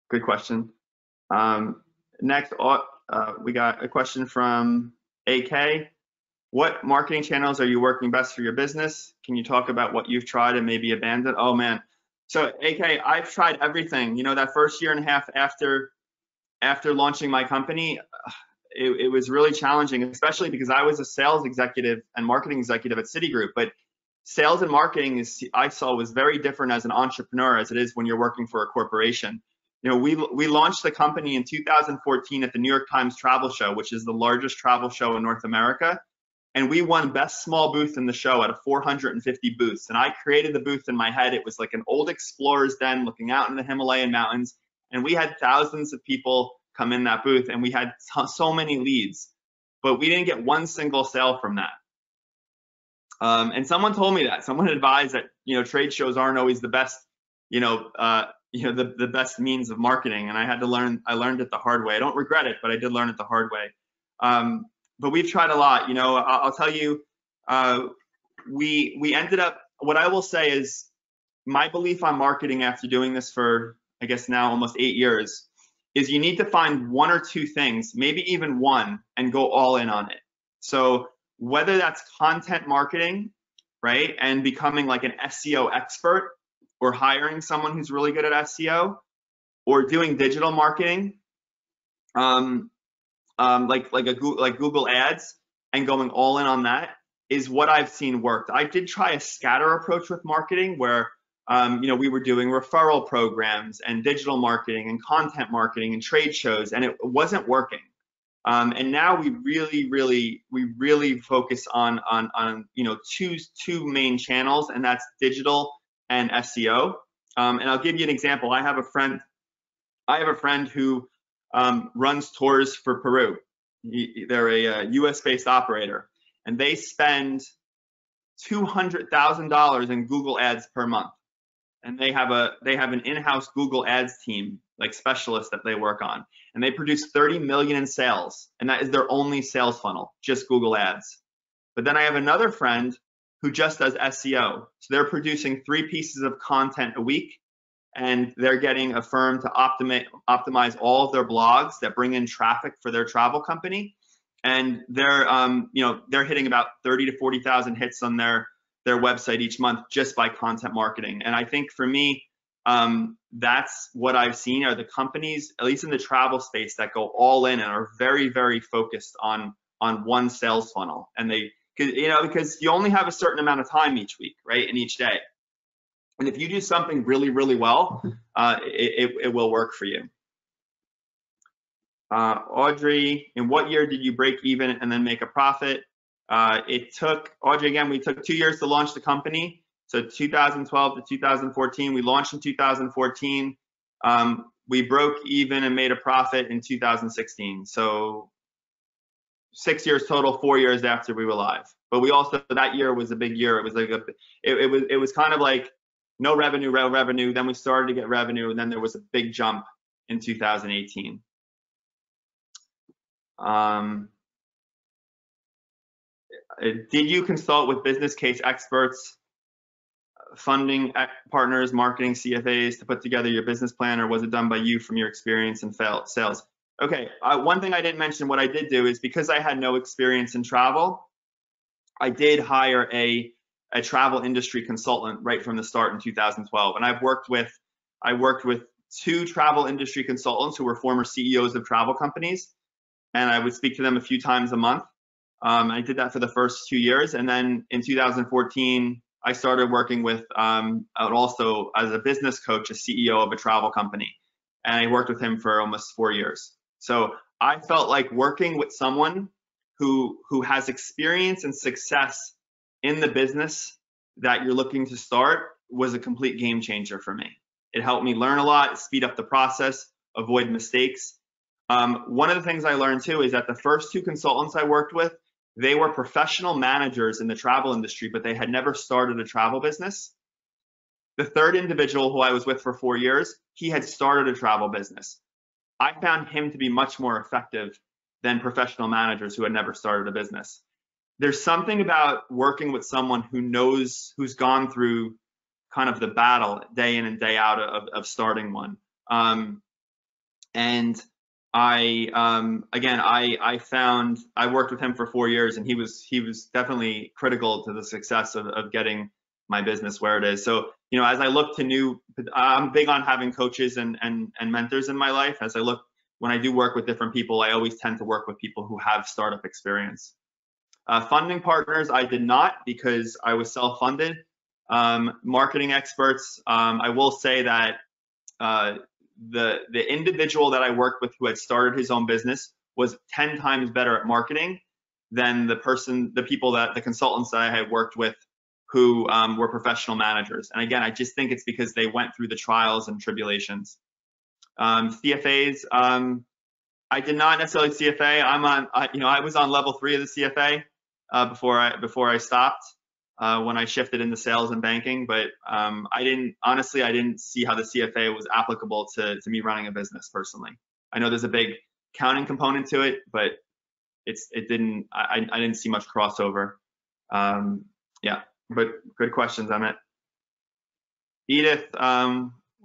Speaker 2: Good question. Next, we got a question from AK. What marketing channels are you working best for your business? Can you talk about what you've tried and maybe abandoned? Oh man. So AK, I've tried everything. You know, that first year and a half after launching my company, it was really challenging, especially because I was a sales executive and marketing executive at Citigroup. But sales and marketing I saw was very different as an entrepreneur as it is when you're working for a corporation. You know, we launched the company in 2014 at the New York Times Travel Show, which is the largest travel show in North America. And we won best small booth in the show out of 450 booths. And I created the booth in my head. It was like an old explorer's den looking out in the Himalayan mountains. And we had thousands of people come in that booth, and we had so many leads, but we didn't get one single sale from that. And someone told me that. Someone advised that, you know, trade shows aren't always the best, the best means of marketing. And I had to learn. I learned it the hard way. I don't regret it, but I did learn it the hard way. But we've tried a lot. You know, I'll tell you, we ended up. What I will say is, my belief on marketing after doing this for, I guess now almost 8 years, is you need to find one or two things, maybe even one, and go all in on it. So whether that's content marketing, right, and becoming like an SEO expert, or hiring someone who's really good at SEO, or doing digital marketing, like Google Ads, and going all in on that, is what I've seen worked. I did try a scatter approach with marketing where we were doing referral programs and digital marketing and content marketing and trade shows, and it wasn't working. And now we really focus on two main channels, and that's digital and SEO. And I'll give you an example. I have a friend who runs tours for Peru. They're a US-based operator, and they spend $200,000 in Google Ads per month. And they have an in-house Google Ads team, like specialists that they work on, and they produce 30 million in sales, and that is their only sales funnel, just Google Ads. But then I have another friend who just does SEO. So they're producing 3 pieces of content a week, and they're getting a firm to optimize all of their blogs that bring in traffic for their travel company, and they're hitting about 30 to 40,000 hits on their website each month just by content marketing. And I think for me, that's what I've seen are the companies, at least in the travel space, that go all in and are very, very focused on one sales funnel. And because you only have a certain amount of time each week, right, and each day. And if you do something really, really well, it will work for you. Audrey, in what year did you break even and then make a profit? It took, Audrey, again, we took 2 years to launch the company. So 2012 to 2014, we launched in 2014. We broke even and made a profit in 2016. So 6 years total, 4 years after we were live. But we also, that year was a big year. It was like it was kind of like no revenue, revenue. Then we started to get revenue, and then there was a big jump in 2018. Did you consult with business case experts, funding partners, marketing CFAs to put together your business plan, or was it done by you from your experience in sales? Okay, one thing I didn't mention, what I did do is, because I had no experience in travel, I did hire a travel industry consultant right from the start in 2012. And I worked with 2 travel industry consultants who were former CEOs of travel companies, and I would speak to them a few times a month. I did that for the first 2 years, and then in 2014, I started working with also as a business coach, a CEO of a travel company, and I worked with him for almost 4 years. So I felt like working with someone who has experience and success in the business that you're looking to start was a complete game changer for me. It helped me learn a lot, speed up the process, avoid mistakes. One of the things I learned too is that the first 2 consultants I worked with, they were professional managers in the travel industry, but they had never started a travel business. The third individual who I was with for 4 years, he had started a travel business. I found him to be much more effective than professional managers who had never started a business. There's something about working with someone who knows, who's gone through kind of the battle day in and day out of starting one. And I found, I worked with him for 4 years, and he was definitely critical to the success of getting my business where it is. So, you know, as I look to I'm big on having coaches and mentors in my life. When I do work with different people, I always tend to work with people who have startup experience. Funding partners, I did not, because I was self-funded. Marketing experts, I will say that the individual that I worked with who had started his own business was 10 times better at marketing than the consultants that I had worked with who were professional managers. And again, I just think it's because they went through the trials and tribulations. CFAs, I did not necessarily CFA. I was on level 3 of the CFA before I stopped when I shifted into sales and banking. But I didn't see how the CFA was applicable to me running a business personally. I know there's a big accounting component to it, but I didn't see much crossover. Yeah, but good questions, Emmett. Edith,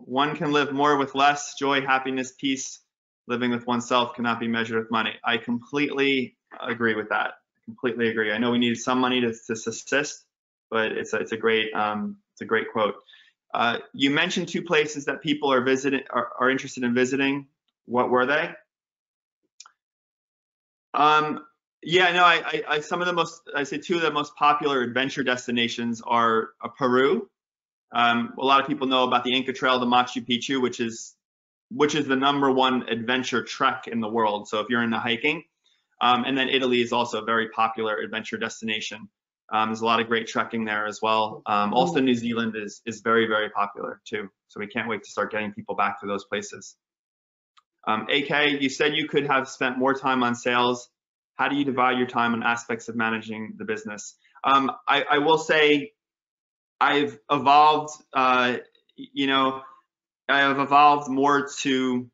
Speaker 2: one can live more with less. Joy, happiness, peace, living with oneself cannot be measured with money. I completely agree with that. Completely agree. I know we need some money to subsist, but it's a great quote. You mentioned 2 places that people are interested in visiting. What were they? Yeah, no, I say 2 of the most popular adventure destinations are Peru. A lot of people know about the Inca Trail, the Machu Picchu, which is the #1 adventure trek in the world. So if you're into hiking, and then Italy is also a very popular adventure destination. There's a lot of great trekking there as well. Also, New Zealand is very, very popular too. So we can't wait to start getting people back to those places. AK, you said you could have spent more time on sales. How do you divide your time on aspects of managing the business? I will say I've evolved, I have evolved more to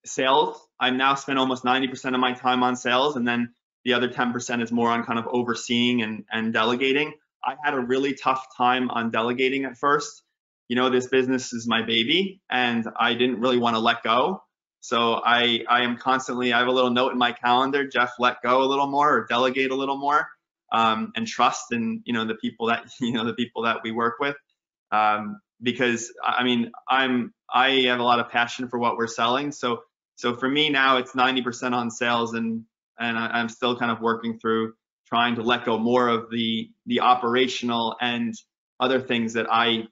Speaker 2: sales. I've now spent almost 90% of my time on sales, and then the other 10% is more on kind of overseeing and delegating. I had a really tough time on delegating at first. You know, this business is my baby, and I didn't really want to let go. So I am constantly, I have a little note in my calendar, Jeff, let go a little more, or delegate a little more, and trust in, the people that we work with. Because I mean, I have a lot of passion for what we're selling. So for me now, it's 90% on sales, and I'm still kind of working through trying to let go more of the operational and other things that I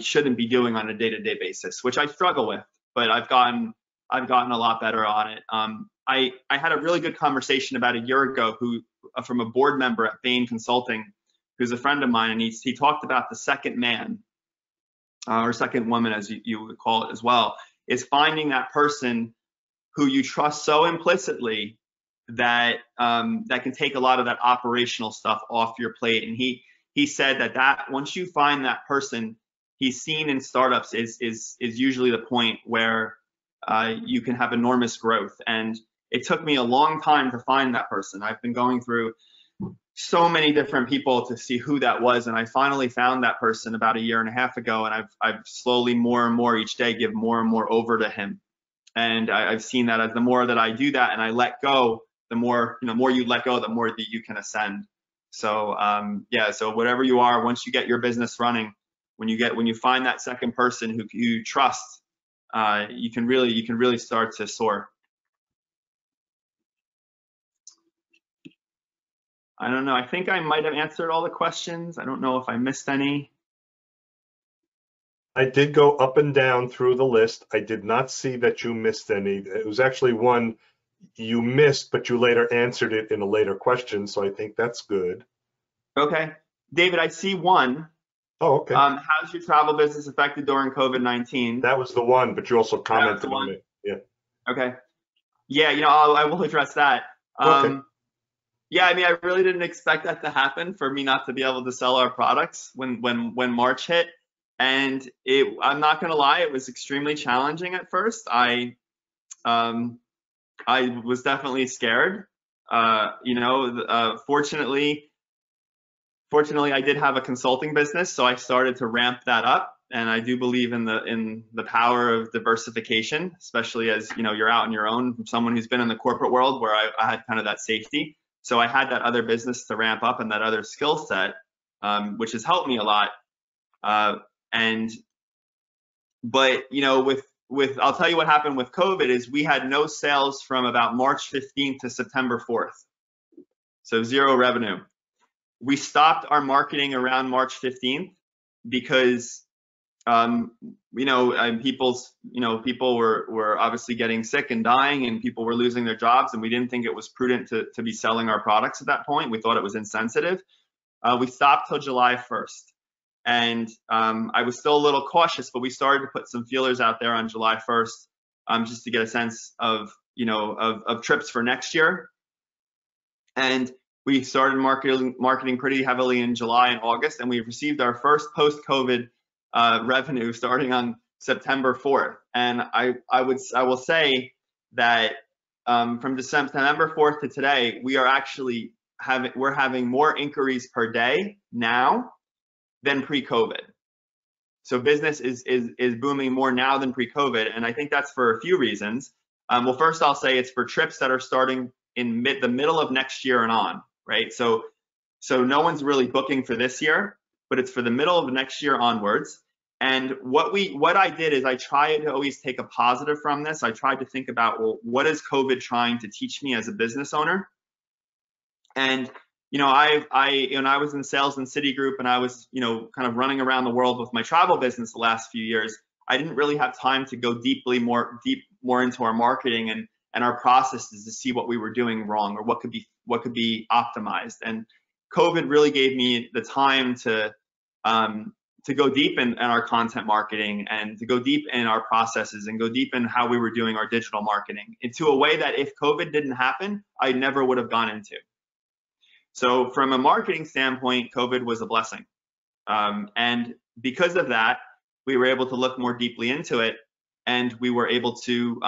Speaker 2: shouldn't be doing on a day-to-day basis, which I struggle with, but I've gotten a lot better on it. I had a really good conversation about a year ago from a board member at Bain Consulting, who's a friend of mine, and he talked about the second man, or second woman, as you would call it as well, is finding that person who you trust so implicitly that can take a lot of that operational stuff off your plate. And he said that once you find that person, he's seen in startups is usually the point where you can have enormous growth. And it took me a long time to find that person. I've been going through so many different people to see who that was, and I finally found that person about a year and a half ago, and I've slowly, more and more each day, give more and more over to him. And I've seen that as the more that I do that and I let go, the more you let go, the more that you can ascend. So yeah, so whatever you are, once you get your business running, when you find that second person who you trust, you can really start to soar. I don't know. I think I might have answered all the questions. I don't know if I missed any.
Speaker 1: I did go up and down through the list. I did not see that you missed any. It was actually one you missed, but you later answered it in a later question, so I think that's good.
Speaker 2: Okay. David, I see one.
Speaker 1: Oh, okay.
Speaker 2: How's your travel business affected during COVID-19?
Speaker 1: That was the one, but you also commented on it. Yeah.
Speaker 2: Okay. Yeah, I will address that.
Speaker 1: Okay.
Speaker 2: Yeah, I mean, I really didn't expect that to happen, for me not to be able to sell our products when March hit. And I'm not gonna lie, it was extremely challenging at first. Um, I was definitely scared. Fortunately, I did have a consulting business, so I started to ramp that up. And I do believe in the power of diversification, especially as you're out on your own. From someone who's been in the corporate world, where I had kind of that safety, so I had that other business to ramp up and that other skill set, which has helped me a lot. And but with I'll tell you what happened with COVID is we had no sales from about March 15th to September 4th, so zero revenue. We stopped our marketing around March 15th because people were obviously getting sick and dying, and people were losing their jobs, and we didn't think it was prudent to be selling our products at that point. We thought it was insensitive. We stopped till July 1st. And I was still a little cautious, but we started to put some feelers out there on July 1st, just to get a sense of trips for next year. And we started marketing pretty heavily in July and August, and we received our first post-COVID revenue starting on September 4th. And I will say that from September 4th to today, we are actually having more inquiries per day now than pre-COVID. So business is booming more now than pre-COVID, and I think that's for a few reasons. Well, first I'll say it's for trips that are starting in the middle of next year and on, right? So no one's really booking for this year, but it's for the middle of next year onwards. And what I did is I tried to always take a positive from this. I tried to think about, well, what is COVID trying to teach me as a business owner? And I was in sales in Citigroup, and I was kind of running around the world with my travel business the last few years. I didn't really have time to go more into our marketing and our processes to see what we were doing wrong or what could be optimized. And COVID really gave me the time to go deep in our content marketing, and to go deep in our processes, and go deep in how we were doing our digital marketing into a way that if COVID didn't happen, I never would have gone into. So from a marketing standpoint, COVID was a blessing. And because of that, we were able to look more deeply into it, and we were able to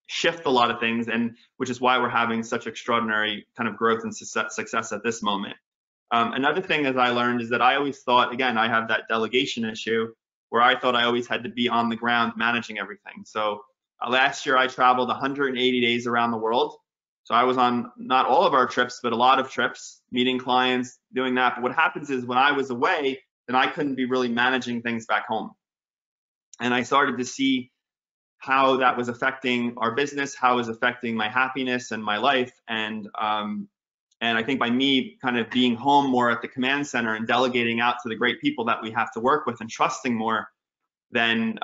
Speaker 2: shift a lot of things, and which is why we're having such extraordinary kind of growth and success at this moment. Another thing that I learned is that I always thought, again, I have that delegation issue where I thought I always had to be on the ground managing everything. So last year I traveled 180 days around the world. So I was on not all of our trips, but a lot of trips, meeting clients, doing that. But what happens is when I was away, then I couldn't be really managing things back home. And I started to see how that was affecting our business, how it was affecting my happiness and my life. And I think by me kind of being home more at the command center and delegating out to the great people that we have to work with and trusting more, then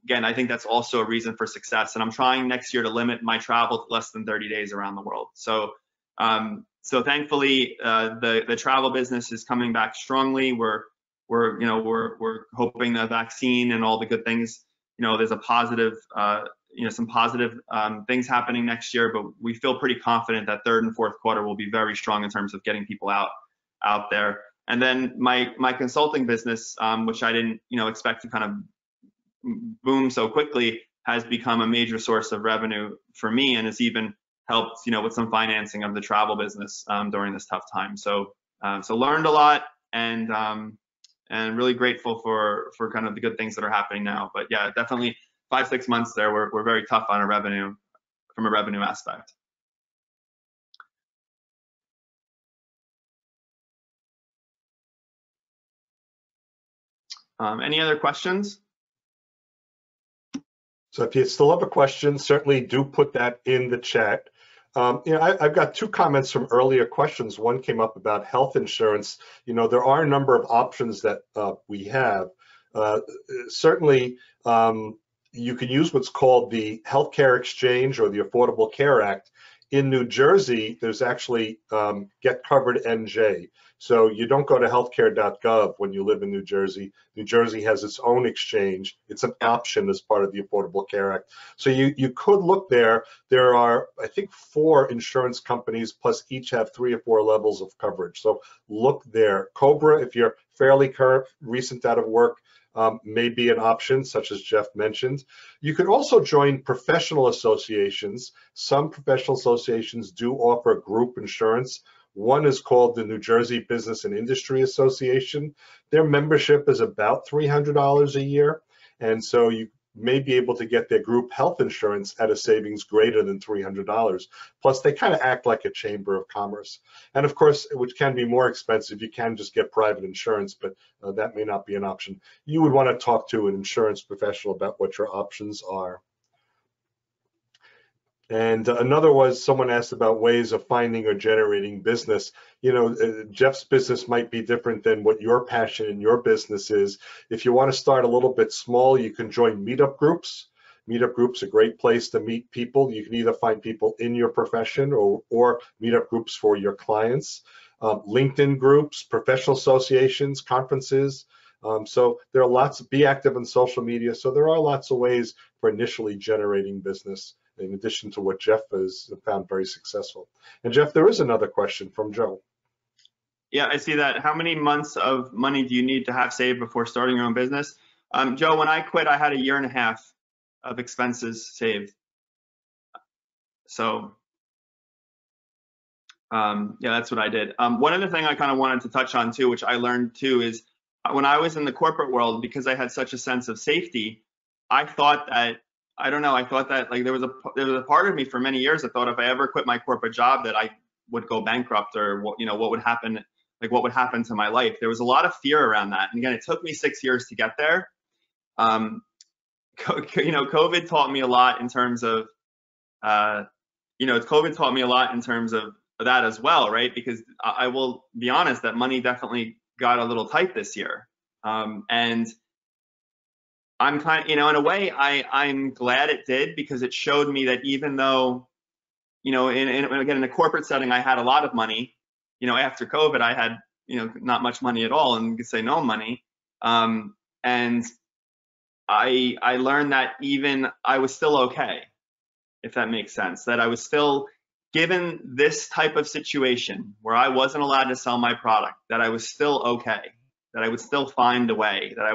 Speaker 2: again, I think that's also a reason for success. And I'm trying next year to limit my travel to less than 30 days around the world. So thankfully, the travel business is coming back strongly. We're hoping the vaccine and all the good things, there's a positive, some positive things happening next year, but we feel pretty confident that third and fourth quarter will be very strong in terms of getting people out there. And then my consulting business, which I didn't expect to kind of boom so quickly, has become a major source of revenue for me, and has even helped with some financing of the travel business during this tough time. So learned a lot, and really grateful for kind of the good things that are happening now. But yeah, definitely 5-6 months there were very tough on from a revenue aspect. Any other questions?
Speaker 1: So if you still have a question, certainly do put that in the chat. I've got 2 comments from earlier questions. One came up about health insurance. There are a number of options that we have. Certainly, you can use what's called the Healthcare Exchange or the Affordable Care Act. In New Jersey, there's actually Get Covered NJ. So you don't go to healthcare.gov when you live in New Jersey. New Jersey has its own exchange. It's an option as part of the Affordable Care Act. So you could look there. There are, I think, 4 insurance companies, plus each have 3 or 4 levels of coverage. So look there. COBRA, if you're fairly current, recent out of work, may be an option, such as Jeff mentioned. You could also join professional associations. Some professional associations do offer group insurance. One is called the New Jersey Business and Industry Association. Their membership is about $300 a year, and so you may be able to get their group health insurance at a savings greater than $300. Plus, they kind of act like a chamber of commerce. And of course, which can be more expensive, you can just get private insurance, but that may not be an option. You would want to talk to an insurance professional about what your options are. And another was, someone asked about ways of finding or generating business. You know, Jeff's business might be different than what your passion in your business is. If you want to start a little bit small, you can join meetup groups. Meetup groups are a great place to meet people. You can either find people in your profession or meetup groups for your clients. LinkedIn groups, professional associations, conferences. So there are lots. Be active on social media. So there are lots of ways for initially generating business, in addition to what Jeff has found very successful. And Jeff, there is another question from Joe.
Speaker 2: Yeah, I see that. How many months of money do you need to have saved before starting your own business? Joe, when I quit, I had 1.5 years of expenses saved. So yeah, that's what I did. One other thing I kind of wanted to touch on too, which I learned too, is when I was in the corporate world, because I had such a sense of safety, I thought that, I don't know, I thought that like there was a part of me for many years that thought if I ever quit my corporate job that I would go bankrupt, or what, you know, what would happen, like what would happen to my life. There was a lot of fear around that. And again, it took me 6 years to get there. You know, COVID taught me a lot in terms of, you know, COVID taught me a lot in terms of that as well, right? Because I will be honest that money definitely got a little tight this year. And I'm kind of, you know, in a way, I'm glad it did, because it showed me that even though, you know, again, in a corporate setting, I had a lot of money, you know, after COVID, I had, you know, not much money at all, and you could say no money. And I learned that even I was still okay, if that makes sense, that I was still, given this type of situation where I wasn't allowed to sell my product, that I was still okay, that I would still find a way, that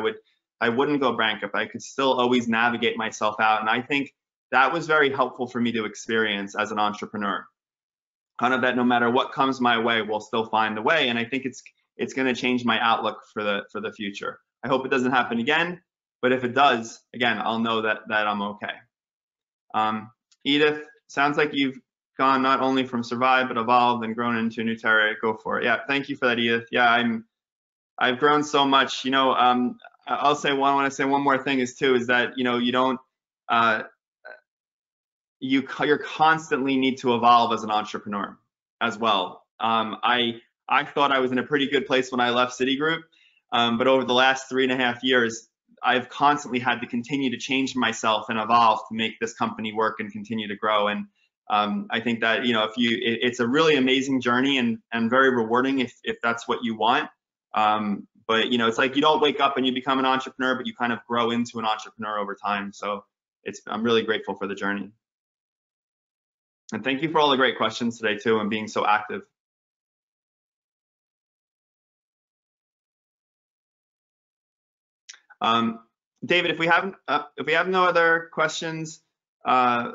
Speaker 2: I wouldn't go bankrupt. I could still always navigate myself out. And I think that was very helpful for me to experience as an entrepreneur. Kind of that no matter what comes my way, we'll still find a way. And I think it's going to change my outlook for the future. I hope it doesn't happen again, but if it does, again, I'll know that I'm okay. Edith, sounds like you've gone not only from survive, but evolved and grown into a new territory. Go for it. Yeah, thank you for that, Edith. Yeah, I've grown so much. You know, I'll say one. I want to say one more thing is that, you know, you don't, you constantly need to evolve as an entrepreneur as well. I thought I was in a pretty good place when I left Citigroup, but over the last 3.5 years, I've constantly had to continue to change myself and evolve to make this company work and continue to grow. And I think that, you know, it's a really amazing journey and very rewarding if that's what you want. But, you know, it's like you don't wake up and you become an entrepreneur, but you kind of grow into an entrepreneur over time. So I'm really grateful for the journey. And thank you for all the great questions today too, and being so active. David, if we have no other questions, yeah,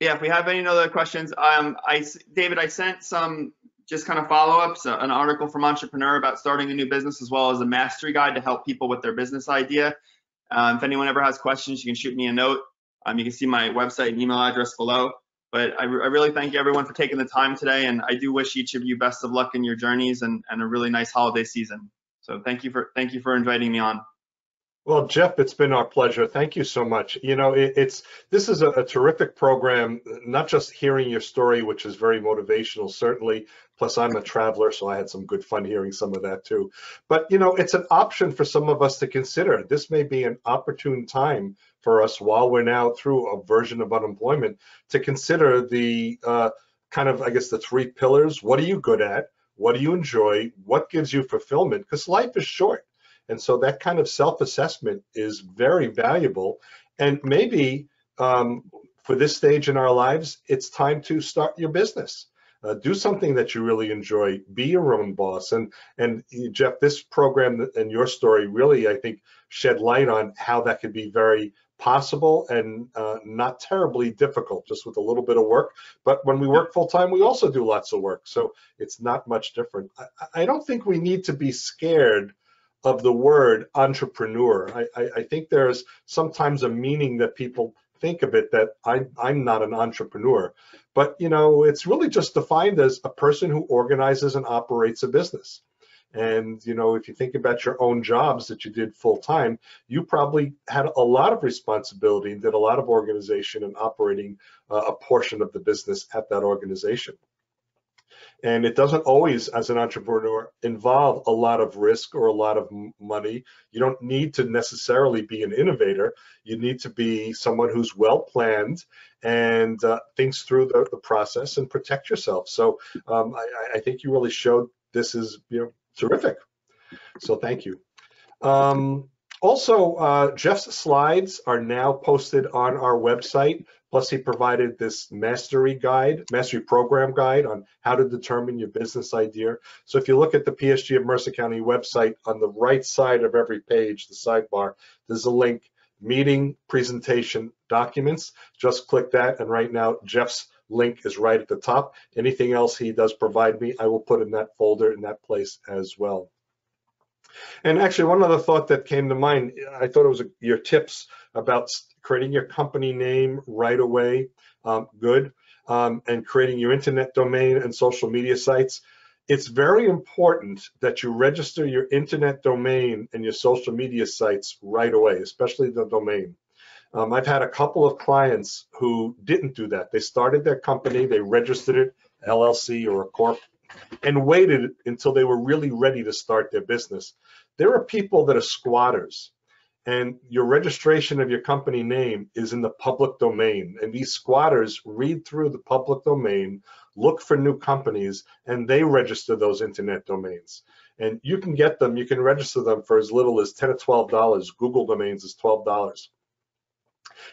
Speaker 2: if we have any other questions, David, I sent some just kind of follow-ups, an article from Entrepreneur about starting a new business, as well as a mastery guide to help people with their business idea. If anyone ever has questions, you can shoot me a note. You can see my website and email address below. But I really thank you, everyone, for taking the time today, and I do wish each of you best of luck in your journeys and a really nice holiday season. So thank you for inviting me on.
Speaker 1: Well, Jeff, it's been our pleasure. Thank you so much. You know, this is a terrific program, not just hearing your story, which is very motivational, certainly. Plus, I'm a traveler, so I had some good fun hearing some of that too. But, you know, it's an option for some of us to consider. This may be an opportune time for us, while we're now through a version of unemployment, to consider the kind of, I guess, the 3 pillars. What are you good at? what do you enjoy, what gives you fulfillment, because life is short. And so that kind of self-assessment is very valuable. And maybe for this stage in our lives, it's time to start your business. Do something that you really enjoy. Be your own boss. And Jeff, this program and your story really, I think, shed light on how that could be very possible and not terribly difficult, just with a little bit of work. But when we work full time, we also do lots of work. So it's not much different. I don't think we need to be scared of the word entrepreneur. I think there's sometimes a meaning that people think of it that I'm not an entrepreneur, but it's really just defined as a person who organizes and operates a business. And if you think about your own jobs that you did full time, you probably had a lot of responsibility and did a lot of organization and operating a portion of the business at that organization. And it doesn't always, as an entrepreneur, involve a lot of risk or a lot of money. You don't need to necessarily be an innovator. You need to be someone who's well planned and thinks through the process and protect yourself. So I think you really showed this is terrific. So thank you. Also, Jeff's slides are now posted on our website. Plus, he provided this mastery program guide on how to determine your business idea. So if you look at the PSG of Mercer County website, on the right side of every page, the sidebar, there's a link, meeting, presentation, documents. Just click that, and right now, Jeff's link is right at the top. Anything else he does provide me, I will put in that folder in that place as well. And actually, one other thought that came to mind, I thought it was your tips about creating your company name right away, good, and creating your internet domain and social media sites. It's very important that you register your internet domain and your social media sites right away, especially the domain. I've had a couple of clients who didn't do that. They started their company, they registered it, LLC or a corp, and waited until they were really ready to start their business. There are people that are squatters, and your registration of your company name is in the public domain. And these squatters read through the public domain, look for new companies, and they register those internet domains. And you can get them, you can register them for as little as $10 or $12. Google domains is $12.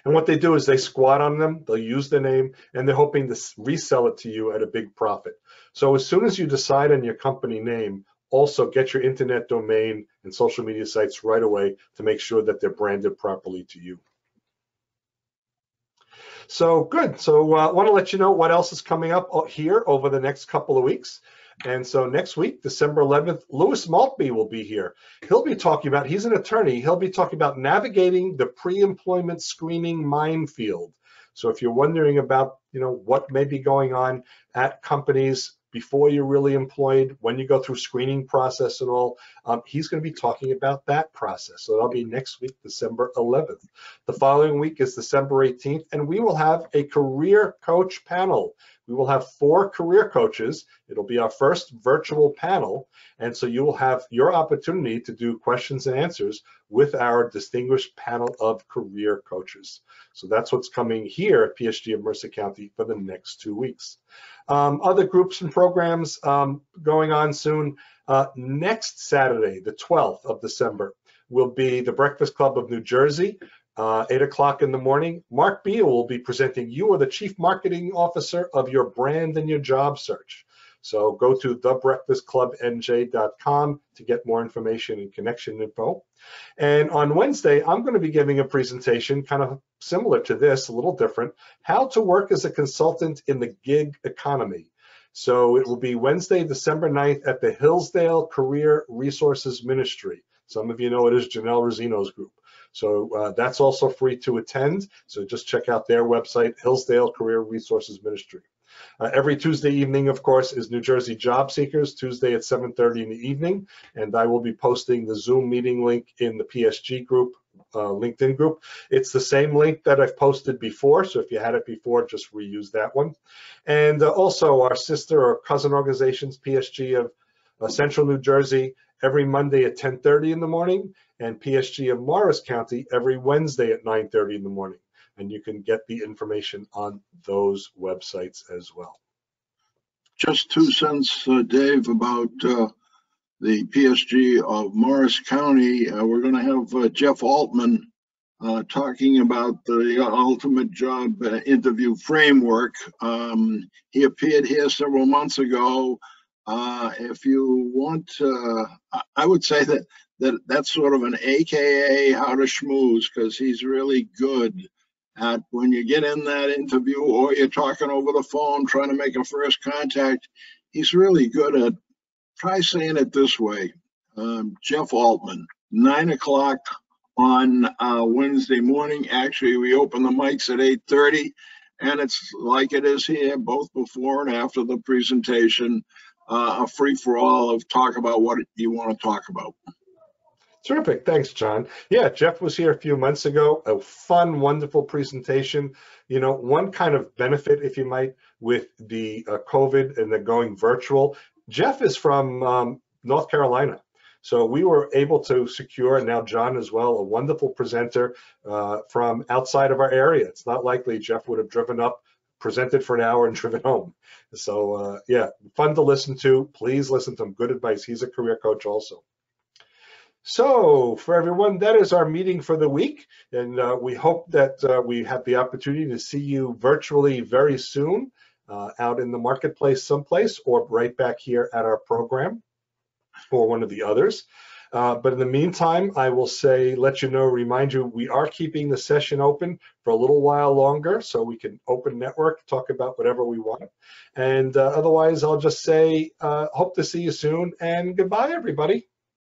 Speaker 1: And what they do is they squat on them, they'll use the name, and they're hoping to resell it to you at a big profit. So as soon as you decide on your company name, also get your internet domain and social media sites right away to make sure that they're branded properly to you. So good. So I want to let you know what else is coming up here over the next couple of weeks. And so next week, December 11th, Louis Maltby will be here. He'll be talking about, he's an attorney, he'll be talking about navigating the pre-employment screening minefield. So if you're wondering about, what may be going on at companies before you're really employed, when you go through screening process and all, he's going to be talking about that process. So that'll be next week, December 11th. The following week is December 18th, and we will have a career coach panel. We will have 4 career coaches. It'll be our first virtual panel. And so you will have your opportunity to do questions and answers with our distinguished panel of career coaches. So that's what's coming here at PSG of Mercer County for the next 2 weeks. Other groups and programs going on soon. Next Saturday, the 12th of December, will be the Breakfast Club of New Jersey. 8 o'clock in the morning. Mark Beal will be presenting. You are the Chief Marketing Officer of your brand and your job search. So go to thebreakfastclubnj.com to get more information and connection info. And on Wednesday, I'm going to be giving a presentation kind of similar to this, a little different, how to work as a consultant in the gig economy. So it will be Wednesday, December 9th at the Hillsdale Career Resources Ministry. Some of you know it is Janelle Rosino's group. So that's also free to attend. So just check out their website, Hillsdale Career Resources Ministry. Every Tuesday evening, of course, is New Jersey Job Seekers, Tuesday at 7:30 in the evening. And I will be posting the Zoom meeting link in the PSG group, LinkedIn group. It's the same link that I've posted before. So if you had it before, just reuse that one. And also our sister or cousin organizations, PSG of Central New Jersey, every Monday at 10:30 in the morning, and PSG of Morris County every Wednesday at 9:30 in the morning. And you can get the information on those websites as well.
Speaker 3: Just 2 cents, Dave, about the PSG of Morris County. We're going to have Jeff Altman talking about the ultimate job interview framework. He appeared here several months ago. If you want, I would say that's sort of an AKA how to schmooze, because he's really good at when you get in that interview or you're talking over the phone trying to make a first contact. He's really good at, try saying it this way. Jeff Altman, 9 o'clock on Wednesday morning. Actually, we open the mics at 8:30, and it's like it is here, both before and after the presentation, a free-for-all of talk about what you want to talk about.
Speaker 1: Terrific. Thanks, John. Yeah, Jeff was here a few months ago. A fun, wonderful presentation. You know, one kind of benefit, if you might, with the COVID and the going virtual, Jeff is from North Carolina. So we were able to secure, and now John as well, a wonderful presenter from outside of our area. It's not likely Jeff would have driven up, presented for an hour, and driven home. So yeah, fun to listen to. Please listen to him. Good advice. He's a career coach also. So for everyone, that is our meeting for the week, and we hope that we have the opportunity to see you virtually very soon out in the marketplace someplace, or right back here at our program or one of the others. But in the meantime, I will say, let you know, remind you, we are keeping the session open for a little while longer so we can open network, talk about whatever we want. And otherwise, I'll just say, hope to see you soon, and goodbye, everybody.